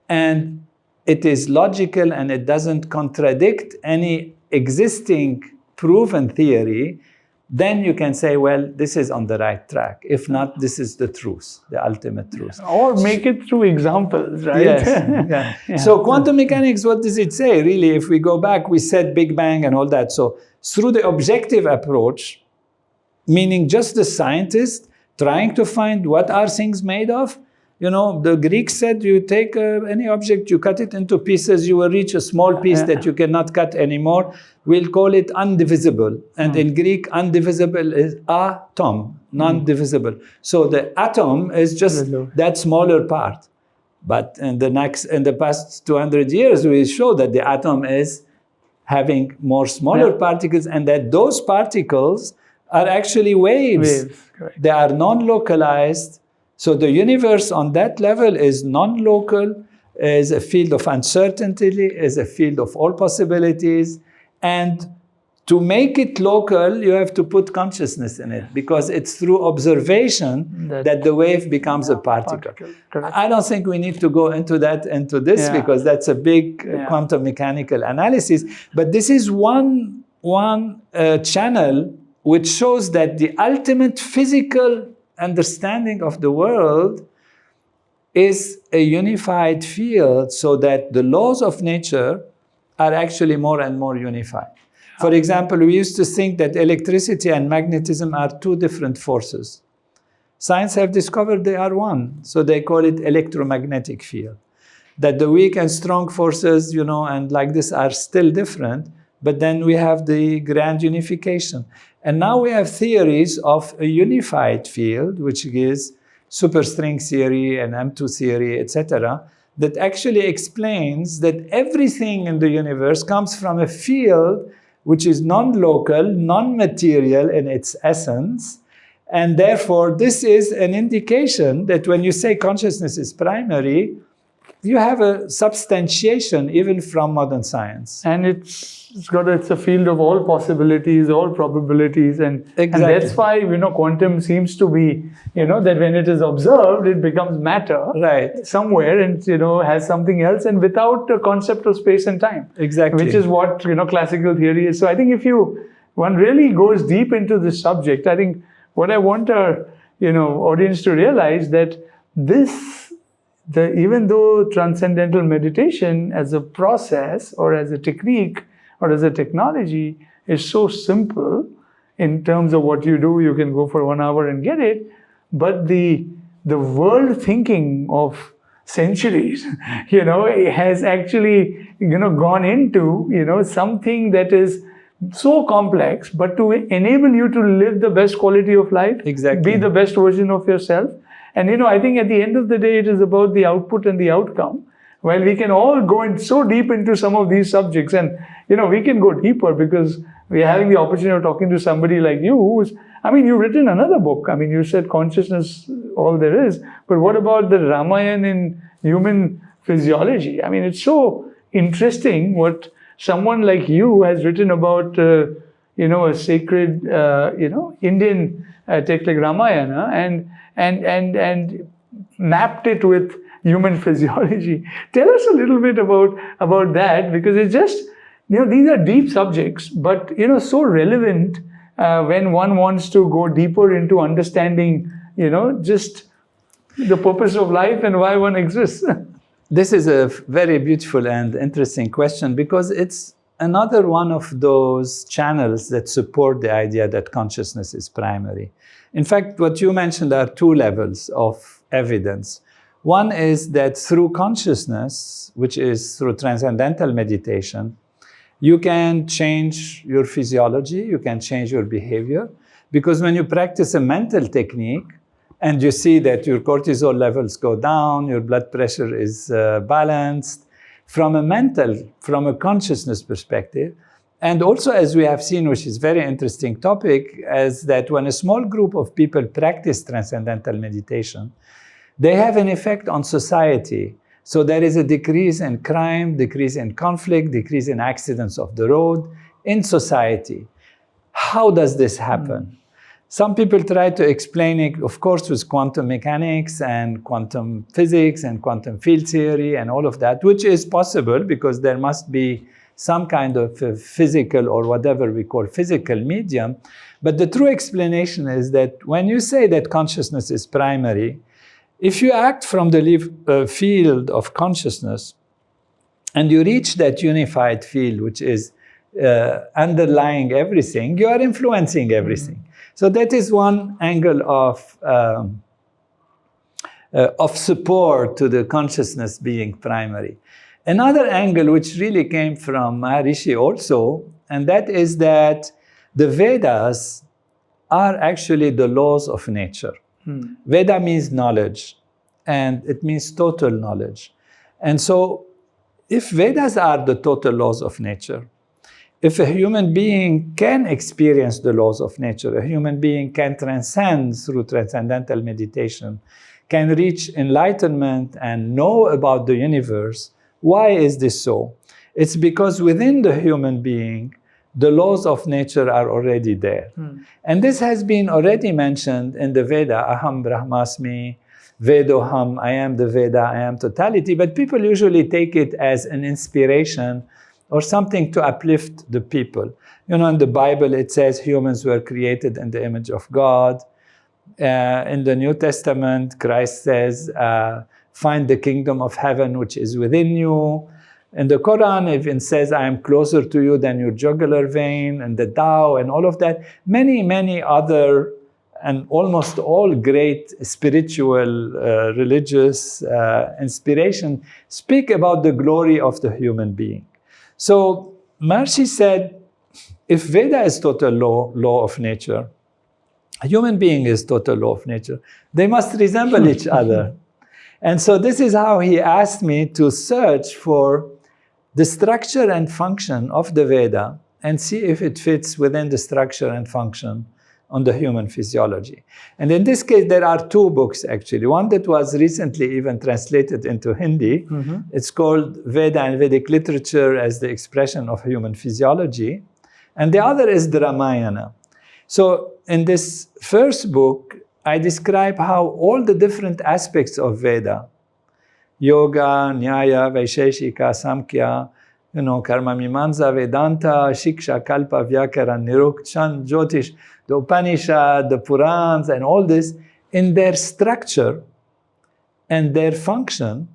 and it is logical and it doesn't contradict any existing proven theory, then you can say, well, this is on the right track. If not, this is the truth, the ultimate truth. Or make it through examples, right? Yes. Yeah. Yeah. So quantum mechanics, what does it say? Really, if we go back, we said Big Bang and all that. So through the objective approach, meaning just the scientist trying to find what are things made of, you know, the Greeks said you take any object, you cut it into pieces, you will reach a small piece that you cannot cut anymore. We'll call it undivisible. And in Greek, undivisible is atom, non-divisible. So the atom is just that smaller part. But in the past 200 years, we show that the atom is having more smaller particles, and that those particles are actually waves. They are non-localized. So the universe on that level is non-local, is a field of uncertainty, is a field of all possibilities. And to make it local, you have to put consciousness in it, because it's through observation that the wave becomes a particle. I don't think we need to go into this, because that's a big quantum mechanical analysis. But this is one channel which shows that the ultimate physical understanding of the world is a unified field, so that the laws of nature are actually more and more unified. For example, we used to think that electricity and magnetism are two different forces. Science have discovered they are one, so they call it electromagnetic field. That the weak and strong forces, you know, and like this are still different, but then we have the grand unification. And now we have theories of a unified field, which is superstring theory and M2 theory, etc., that actually explains that everything in the universe comes from a field which is non-local, non-material in its essence. And therefore, this is an indication that when you say consciousness is primary, you have a substantiation even from modern science. And it's a field of all possibilities, all probabilities, and that's why, you know, quantum seems to be, you know, that when it is observed, it becomes matter somewhere, and, you know, has something else, and without a concept of space and time. Which is what, you know, classical theory is. So I think if one really goes deep into this subject, I think what I want our, you know, audience to realize that even though transcendental meditation as a process or as a technique or as a technology is so simple in terms of what you do, you can go for 1 hour and get it, but the world thinking of centuries, you know, has actually, you know, gone into, you know, something that is so complex, but to enable you to live the best quality of life, be the best version of yourself. And, you know, I think at the end of the day, it is about the output and the outcome. While we can all go in so deep into some of these subjects, and, you know, we can go deeper because we are having the opportunity of talking to somebody like you who's, I mean, you've written another book. I mean, you said consciousness, all there is. But what about the Ramayana in human physiology? I mean, it's so interesting what someone like you has written about, you know, a sacred, you know, Indian text like Ramayana, and mapped it with human physiology. Tell us a little bit about that, because it's just, you know, these are deep subjects, but, you know, so relevant when one wants to go deeper into understanding, you know, just the purpose of life and why one exists. This is a very beautiful and interesting question, because it's another one of those channels that support the idea that consciousness is primary. In fact, what you mentioned are two levels of evidence. One is that through consciousness, which is through transcendental meditation, you can change your physiology, you can change your behavior, because when you practice a mental technique and you see that your cortisol levels go down, your blood pressure is balanced, from a consciousness perspective. And also, as we have seen, which is a very interesting topic, is that when a small group of people practice transcendental meditation, they have an effect on society. So there is a decrease in crime, decrease in conflict, decrease in accidents of the road in society. How does this happen? Some people try to explain it, of course, with quantum mechanics and quantum physics and quantum field theory and all of that, which is possible because there must be some kind of physical or whatever we call physical medium. But the true explanation is that when you say that consciousness is primary, if you act from the field of consciousness and you reach that unified field, which is underlying everything, you are influencing everything. So that is one angle of support to the consciousness being primary. Another angle which really came from Maharishi also, and that is that the Vedas are actually the laws of nature. Veda means knowledge, and it means total knowledge. And so if Vedas are the total laws of nature, if a human being can experience the laws of nature, a human being can transcend through transcendental meditation, can reach enlightenment and know about the universe, why is this so? It's because within the human being, the laws of nature are already there. And this has been already mentioned in the Veda, Aham Brahmasmi, Vedoham, I am the Veda, I am totality, but people usually take it as an inspiration or something to uplift the people. You know, in the Bible, it says humans were created in the image of God. In the New Testament, Christ says, find the kingdom of heaven which is within you. In the Quran, it even says, I am closer to you than your jugular vein, and the Tao, and all of that. Many, many other, and almost all great spiritual, religious inspiration speak about the glory of the human being. So Maharishi said, if Veda is total law of nature, a human being is total law of nature, they must resemble each other. And so this is how he asked me to search for the structure and function of the Veda and see if it fits within the structure and function on the human physiology. And in this case, there are two books actually. One that was recently even translated into Hindi. It's called Veda and Vedic Literature as the Expression of Human Physiology. And the other is the Ramayana. So in this first book, I describe how all the different aspects of Veda, Yoga, Nyaya, Vaisheshika, Samkhya, you know, Karma Mimamsa, Vedanta, Shiksha, Kalpa, Vyakaran, Nirukshan, Jyotish, the Upanishad, the Purans, and all this, in their structure and their function,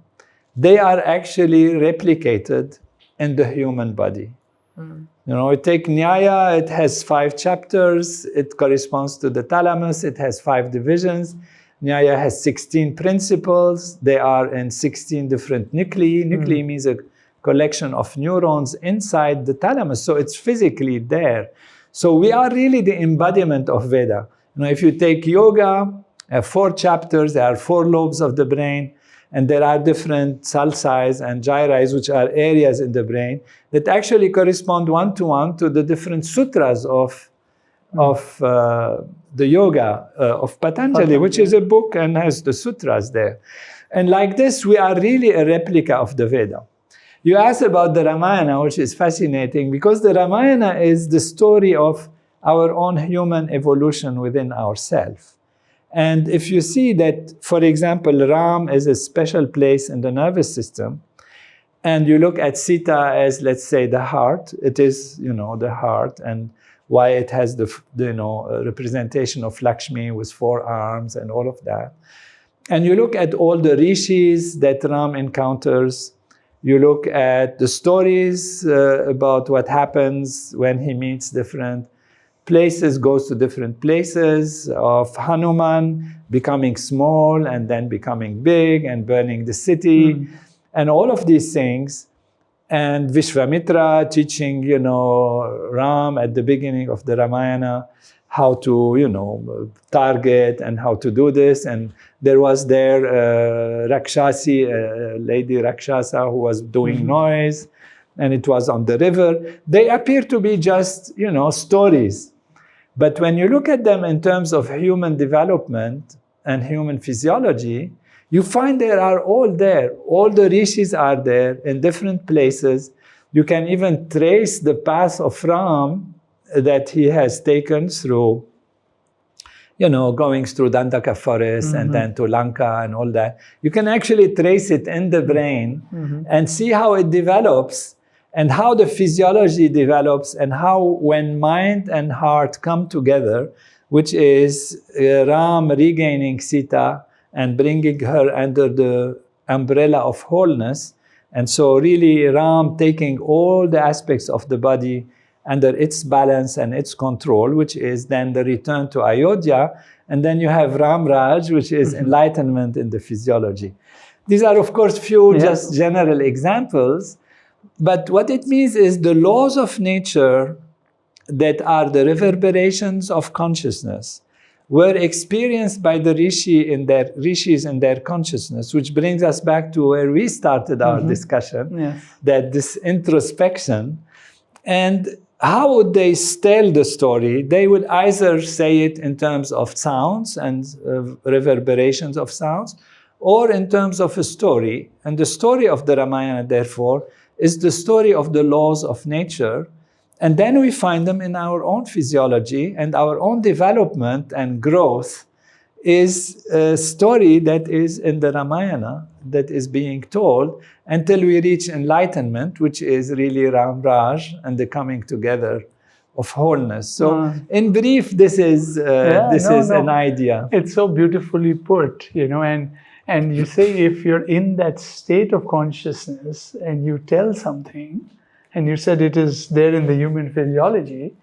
they are actually replicated in the human body. You know, take Nyaya, it has 5 chapters, it corresponds to the thalamus, it has 5 divisions. Nyaya has 16 principles, they are in 16 different nuclei. Nuclei means a collection of neurons inside the thalamus, so it's physically there. So we are really the embodiment of Veda. You know, if you take yoga, 4 chapters, there are 4 lobes of the brain, and there are different sulcis and gyri, which are areas in the brain that actually correspond one-to-one to the different sutras of the yoga of Patanjali, which is a book and has the sutras there. And like this, we are really a replica of the Veda. You asked about the Ramayana, which is fascinating because the Ramayana is the story of our own human evolution within ourselves. And if you see that, for example, Ram is a special place in the nervous system, and you look at Sita as, let's say, the heart, it is, you know, the heart, and why it has the you know, representation of Lakshmi with 4 arms and all of that. And you look at all the rishis that Ram encounters, you look at the stories about what happens when he meets different places, goes to different places, of Hanuman becoming small and then becoming big and burning the city, and all of these things. And Vishvamitra teaching, you know, Ram at the beginning of the Ramayana how to, you know, target and how to do this. And there was there Rakshasi, Lady Rakshasa, who was doing noise, and it was on the river. They appear to be just, you know, stories. But when you look at them in terms of human development and human physiology, you find they are all there. All the rishis are there in different places. You can even trace the path of Ram that he has taken through going through Dandaka forest and then to Lanka and all that. You can actually trace it in the brain and see how it develops and how the physiology develops and how when mind and heart come together, which is Ram regaining Sita and bringing her under the umbrella of wholeness. And so really Ram taking all the aspects of the body under its balance and its control, which is then the return to Ayodhya. And then you have Ram Raj, which is enlightenment in the physiology. These are, of course, few just general examples. But what it means is the laws of nature that are the reverberations of consciousness were experienced by the rishis in their consciousness, which brings us back to where we started our discussion, that this introspection. And how would they tell the story? They would either say it in terms of sounds and reverberations of sounds, or in terms of a story. And the story of the Ramayana, therefore, is the story of the laws of nature. And then we find them in our own physiology, and our own development and growth is a story that is in the Ramayana that is being told until we reach enlightenment, which is really Ram Raj and the coming together of wholeness. So in brief, this is an idea. It's so beautifully put, and you say if you're in that state of consciousness and you tell something, and you said it is there in the human physiology,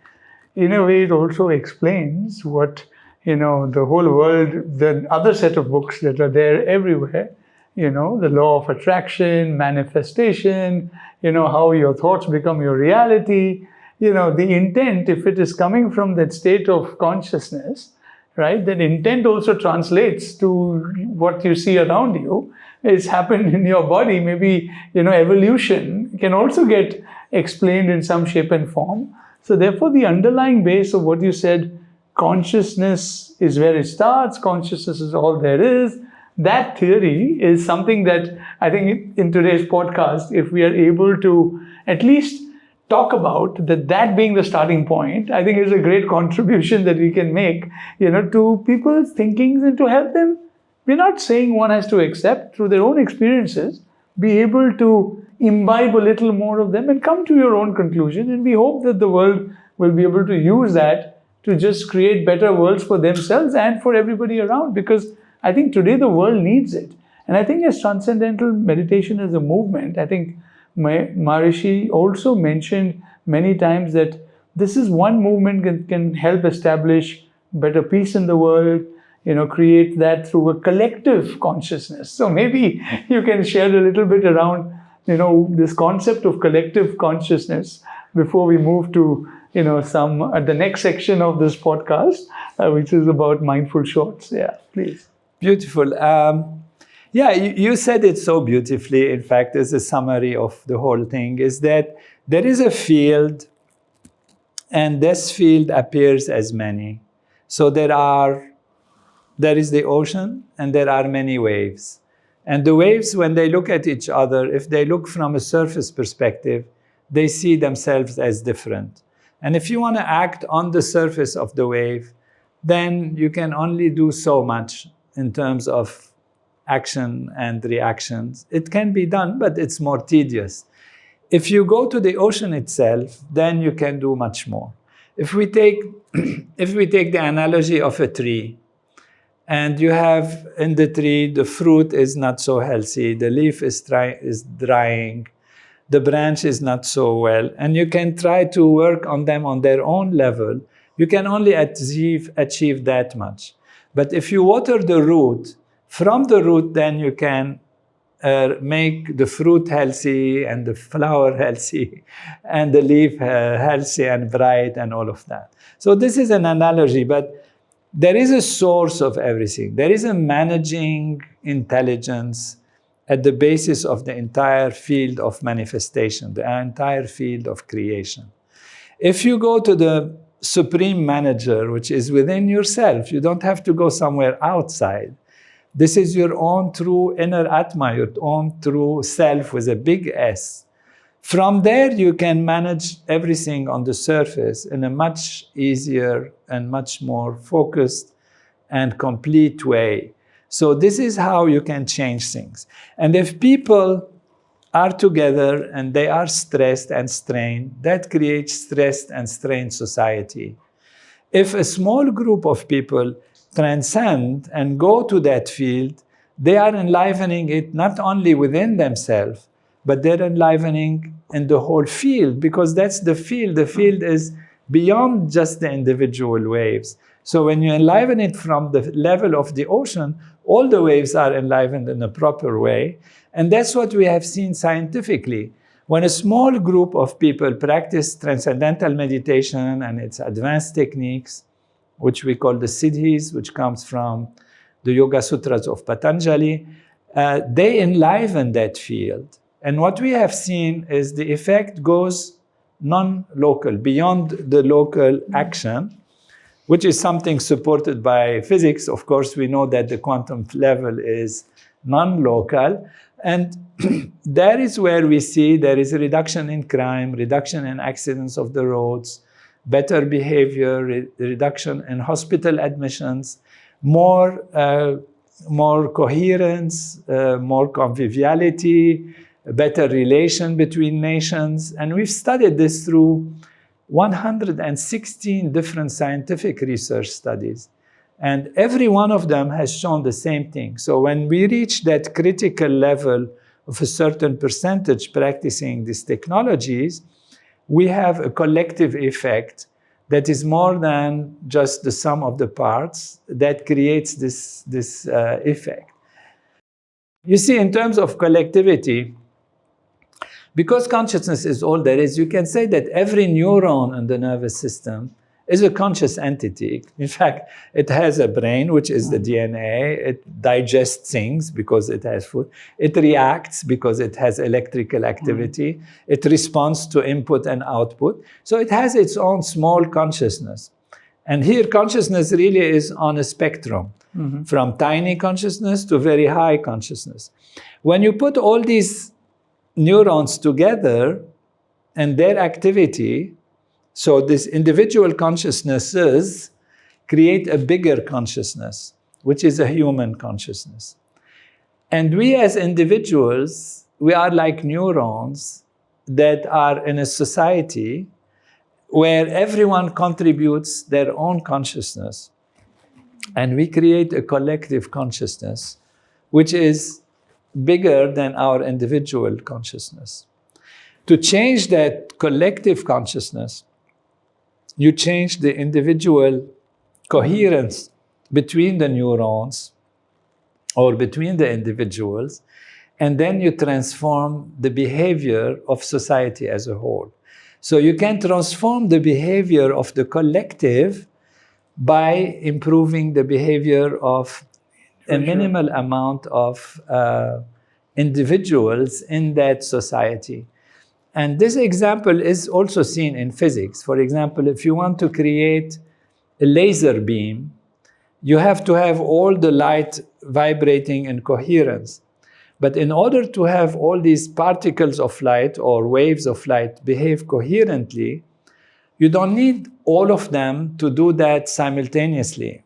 in a way it also explains what, the whole world, the other set of books that are there everywhere, the law of attraction, manifestation, how your thoughts become your reality, the intent, if it is coming from that state of consciousness, right, that intent also translates to what you see around you. It's happened in your body. Maybe, evolution can also get explained in some shape and form. So therefore, the underlying base of what you said, consciousness is where it starts, consciousness is all there is. That theory is something that I think in today's podcast, if we are able to at least talk about that being the starting point, I think is a great contribution that we can make, to people's thinkings and to help them. We're not saying one has to accept through their own experiences, be able to imbibe a little more of them and come to your own conclusion. And we hope that the world will be able to use that to just create better worlds for themselves and for everybody around, because I think today the world needs it. And I think as transcendental meditation as a movement, I think Maharishi also mentioned many times that this is one movement that can help establish better peace in the world, create that through a collective consciousness. So maybe you can share a little bit around, this concept of collective consciousness before we move to, the next section of this podcast, which is about mindful shorts. Yeah, please. Beautiful. You said it so beautifully. In fact, as a summary of the whole thing is that there is a field, and this field appears as many. So there is the ocean, and there are many waves. And the waves, when they look at each other, if they look from a surface perspective, they see themselves as different. And if you want to act on the surface of the wave, then you can only do so much in terms of action and reactions. It can be done, but it's more tedious. If you go to the ocean itself, then you can do much more. If we take the analogy of a tree, and you have in the tree, the fruit is not so healthy, the leaf is drying, the branch is not so well, and you can try to work on them on their own level, you can only achieve that much. But if you water the root, from the root, then you can make the fruit healthy and the flower healthy and the leaf healthy and bright and all of that. So this is an analogy, but there is a source of everything. There is a managing intelligence at the basis of the entire field of manifestation, the entire field of creation. If you go to the supreme manager, which is within yourself, you don't have to go somewhere outside. This is your own true inner Atma, your own true self with a big S. From there, you can manage everything on the surface in a much easier and much more focused and complete way. So this is how you can change things. And if people are together and they are stressed and strained, that creates stressed and strained society. If a small group of people transcend and go to that field, they are enlivening it not only within themselves, but they're enlivening in the whole field, because that's the field. The field is beyond just the individual waves. So when you enliven it from the level of the ocean, all the waves are enlivened in a proper way. And that's what we have seen scientifically. When a small group of people practice transcendental meditation and its advanced techniques, which we call the siddhis, which comes from the Yoga Sutras of Patanjali, they enliven that field. And what we have seen is the effect goes non-local, beyond the local action, which is something supported by physics. Of course, we know that the quantum level is non-local. And that is where we see there is a reduction in crime, reduction in accidents of the roads, better behavior, reduction in hospital admissions, more coherence, more conviviality, better relation between nations. And we've studied this through 116 different scientific research studies. And every one of them has shown the same thing. So when we reach that critical level of a certain percentage practicing these technologies, we have a collective effect that is more than just the sum of the parts that creates this effect. You see, in terms of collectivity, because consciousness is all there is, you can say that every neuron in the nervous system is a conscious entity. In fact, it has a brain, which is the DNA. It digests things because it has food. It reacts because it has electrical activity. It responds to input and output. So it has its own small consciousness. And here, consciousness really is on a spectrum, from tiny consciousness to very high consciousness. When you put all these neurons together and their activity, so these individual consciousnesses create a bigger consciousness, which is a human consciousness. And we as individuals, we are like neurons that are in a society where everyone contributes their own consciousness. And we create a collective consciousness, which is bigger than our individual consciousness. To change that collective consciousness, you change the individual coherence between the neurons or between the individuals, and then you transform the behavior of society as a whole. So you can transform the behavior of the collective by improving the behavior of a minimal amount of individuals in that society. And this example is also seen in physics. For example, if you want to create a laser beam, you have to have all the light vibrating in coherence. But in order to have all these particles of light or waves of light behave coherently, you don't need all of them to do that simultaneously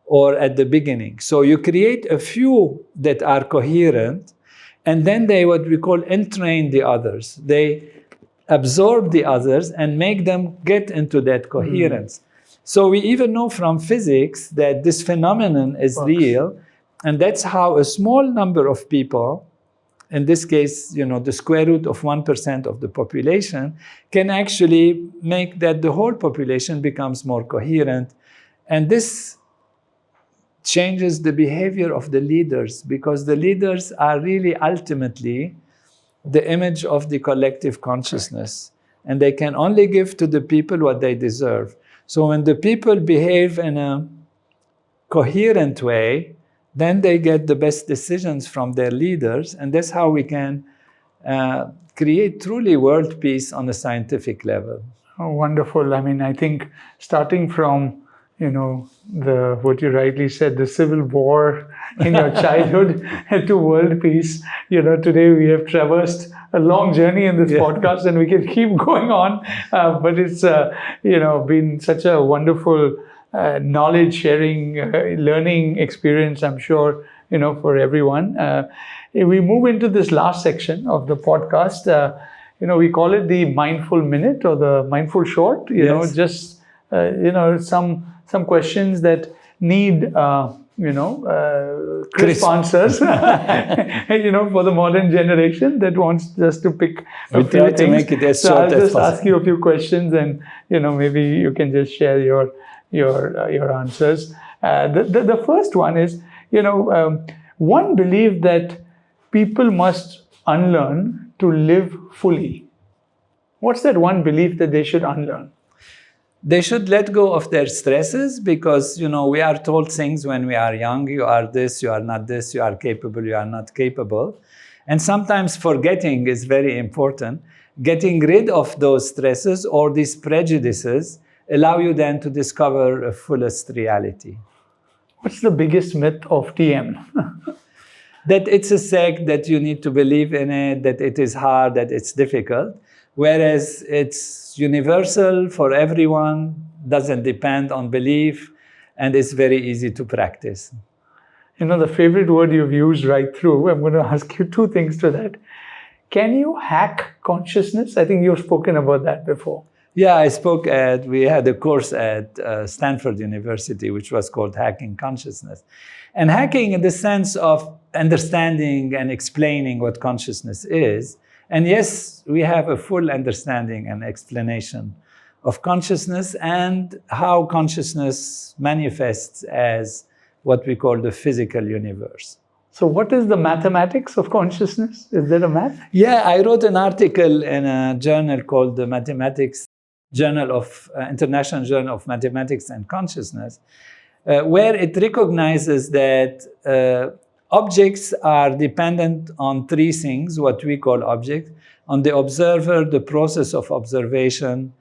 or at the beginning. So you create a few that are coherent, and then they, what we call, entrain the others. They absorb the others and make them get into that coherence. So we even know from physics that this phenomenon is real, and that's how a small number of people, in this case, the square root of 1% of the population, can actually make that the whole population becomes more coherent. And this changes the behavior of the leaders, because the leaders are really ultimately the image of the collective consciousness. And they can only give to the people what they deserve. So when the people behave in a coherent way, then they get the best decisions from their leaders. And that's how we can create truly world peace on a scientific level. Oh, wonderful. I mean, I think starting from what you rightly said, the civil war in your childhood to world peace. Today we have traversed a long journey in this podcast, and we can keep going on. But it's, been such a wonderful knowledge sharing, learning experience, I'm sure, for everyone. We move into this last section of the podcast. We call it the mindful minute or the mindful short. Just some questions that need crisp answers. For the modern generation that wants just to pick a few things. To make it as so short I'll as just possible. ask you a few questions, and maybe you can just share your answers. The first one is, one belief that people must unlearn to live fully. What's that one belief that they should unlearn? They should let go of their stresses, because, we are told things when we are young. You are this, you are not this, you are capable, you are not capable. And sometimes forgetting is very important. Getting rid of those stresses or these prejudices allow you then to discover a fullest reality. What's the biggest myth of TM? That it's a sect, that you need to believe in it, that it is hard, that it's difficult. Whereas it's universal for everyone, doesn't depend on belief, and is very easy to practice. The favorite word you've used right through, I'm going to ask you two things to that. Can you hack consciousness? I think you've spoken about that before. Yeah, we had a course at Stanford University, which was called Hacking Consciousness. And hacking in the sense of understanding and explaining what consciousness is. And yes, we have a full understanding and explanation of consciousness and how consciousness manifests as what we call the physical universe. So what is the mathematics of consciousness? Is there a math? Yeah, I wrote an article in a journal called the International Journal of Mathematics and Consciousness, where it recognizes that objects are dependent on three things, what we call objects: on the observer, the process of observation,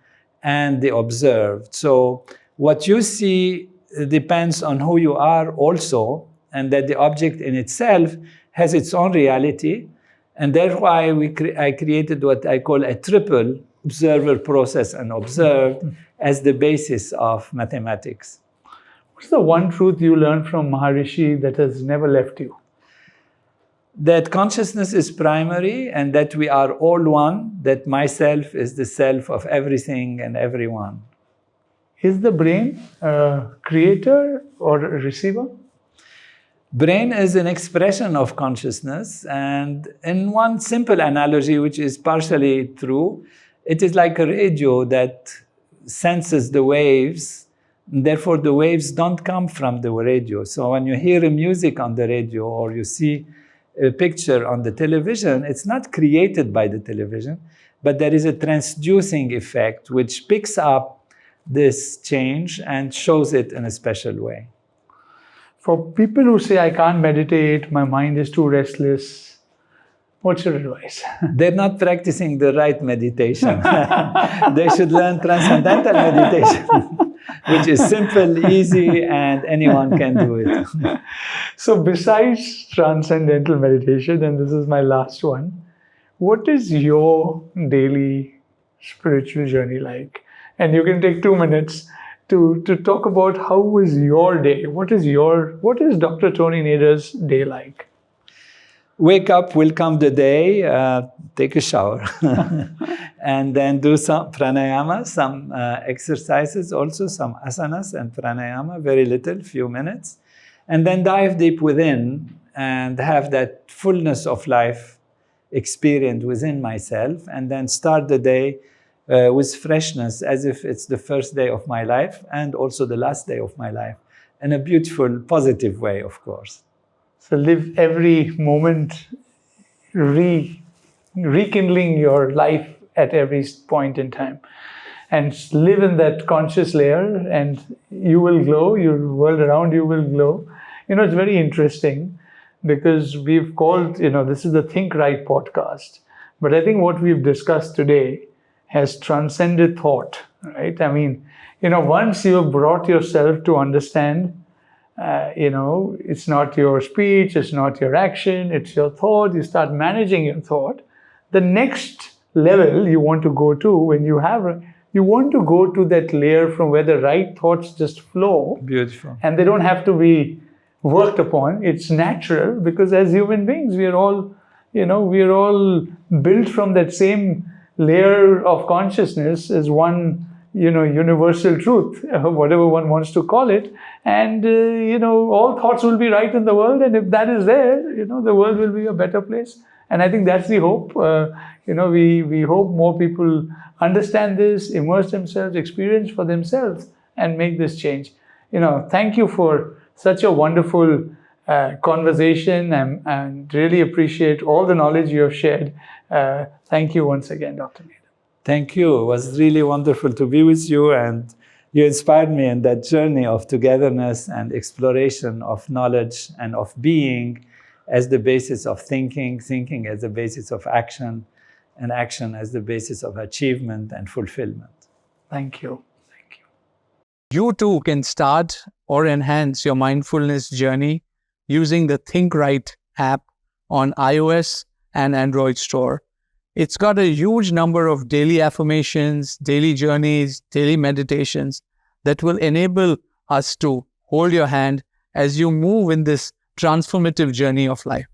and the observed. So what you see depends on who you are also, and that the object in itself has its own reality. And that's why I created what I call a triple: observer, process, and observed, as the basis of mathematics. What's the one truth you learned from Maharishi that has never left you? That consciousness is primary, and that we are all one, that myself is the self of everything and everyone. Is the brain a creator or a receiver? Brain is an expression of consciousness, and in one simple analogy, which is partially true, it is like a radio that senses the waves. Therefore, the waves don't come from the radio. So when you hear music on the radio or you see a picture on the television, it's not created by the television, but there is a transducing effect which picks up this change and shows it in a special way. For people who say, I can't meditate, my mind is too restless, what's your advice? They're not practicing the right meditation. They should learn Transcendental Meditation, which is simple, easy, and anyone can do it. So besides Transcendental Meditation, and this is my last one, what is your daily spiritual journey like? And you can take 2 minutes to talk about how was your day. What is Dr. Tony Nader's day like? Wake up, welcome the day, take a shower, and then do some pranayama, some exercises, also some asanas and pranayama, very little, few minutes, and then dive deep within and have that fullness of life experienced within myself, and then start the day with freshness, as if it's the first day of my life and also the last day of my life, in a beautiful, positive way, of course. So live every moment rekindling your life at every point in time, and live in that conscious layer, and you will glow, your world around you will glow. It's very interesting because we've called, this is the ThinkRight podcast, but I think what we've discussed today has transcended thought, right? I mean, once you have brought yourself to understand, it's not your speech, it's not your action, it's your thought. You start managing your thought. The next level you want to go to, when you have you want to go to that layer from where the right thoughts just flow. Beautiful. And they don't have to be worked upon. It's natural, because as human beings, we are all built from that same layer of consciousness as one, universal truth, whatever one wants to call it. And, all thoughts will be right in the world. And if that is there, the world will be a better place. And I think that's the hope. We hope more people understand this, immerse themselves, experience for themselves, and make this change. Thank you for such a wonderful conversation, and really appreciate all the knowledge you have shared. Thank you once again, Dr. Nader. Thank you. It was really wonderful to be with you, and you inspired me in that journey of togetherness and exploration of knowledge and of being as the basis of thinking, thinking as the basis of action, and action as the basis of achievement and fulfillment. Thank you. Thank you. You too can start or enhance your mindfulness journey using the ThinkRight app on iOS and Android store. It's got a huge number of daily affirmations, daily journeys, daily meditations that will enable us to hold your hand as you move in this transformative journey of life.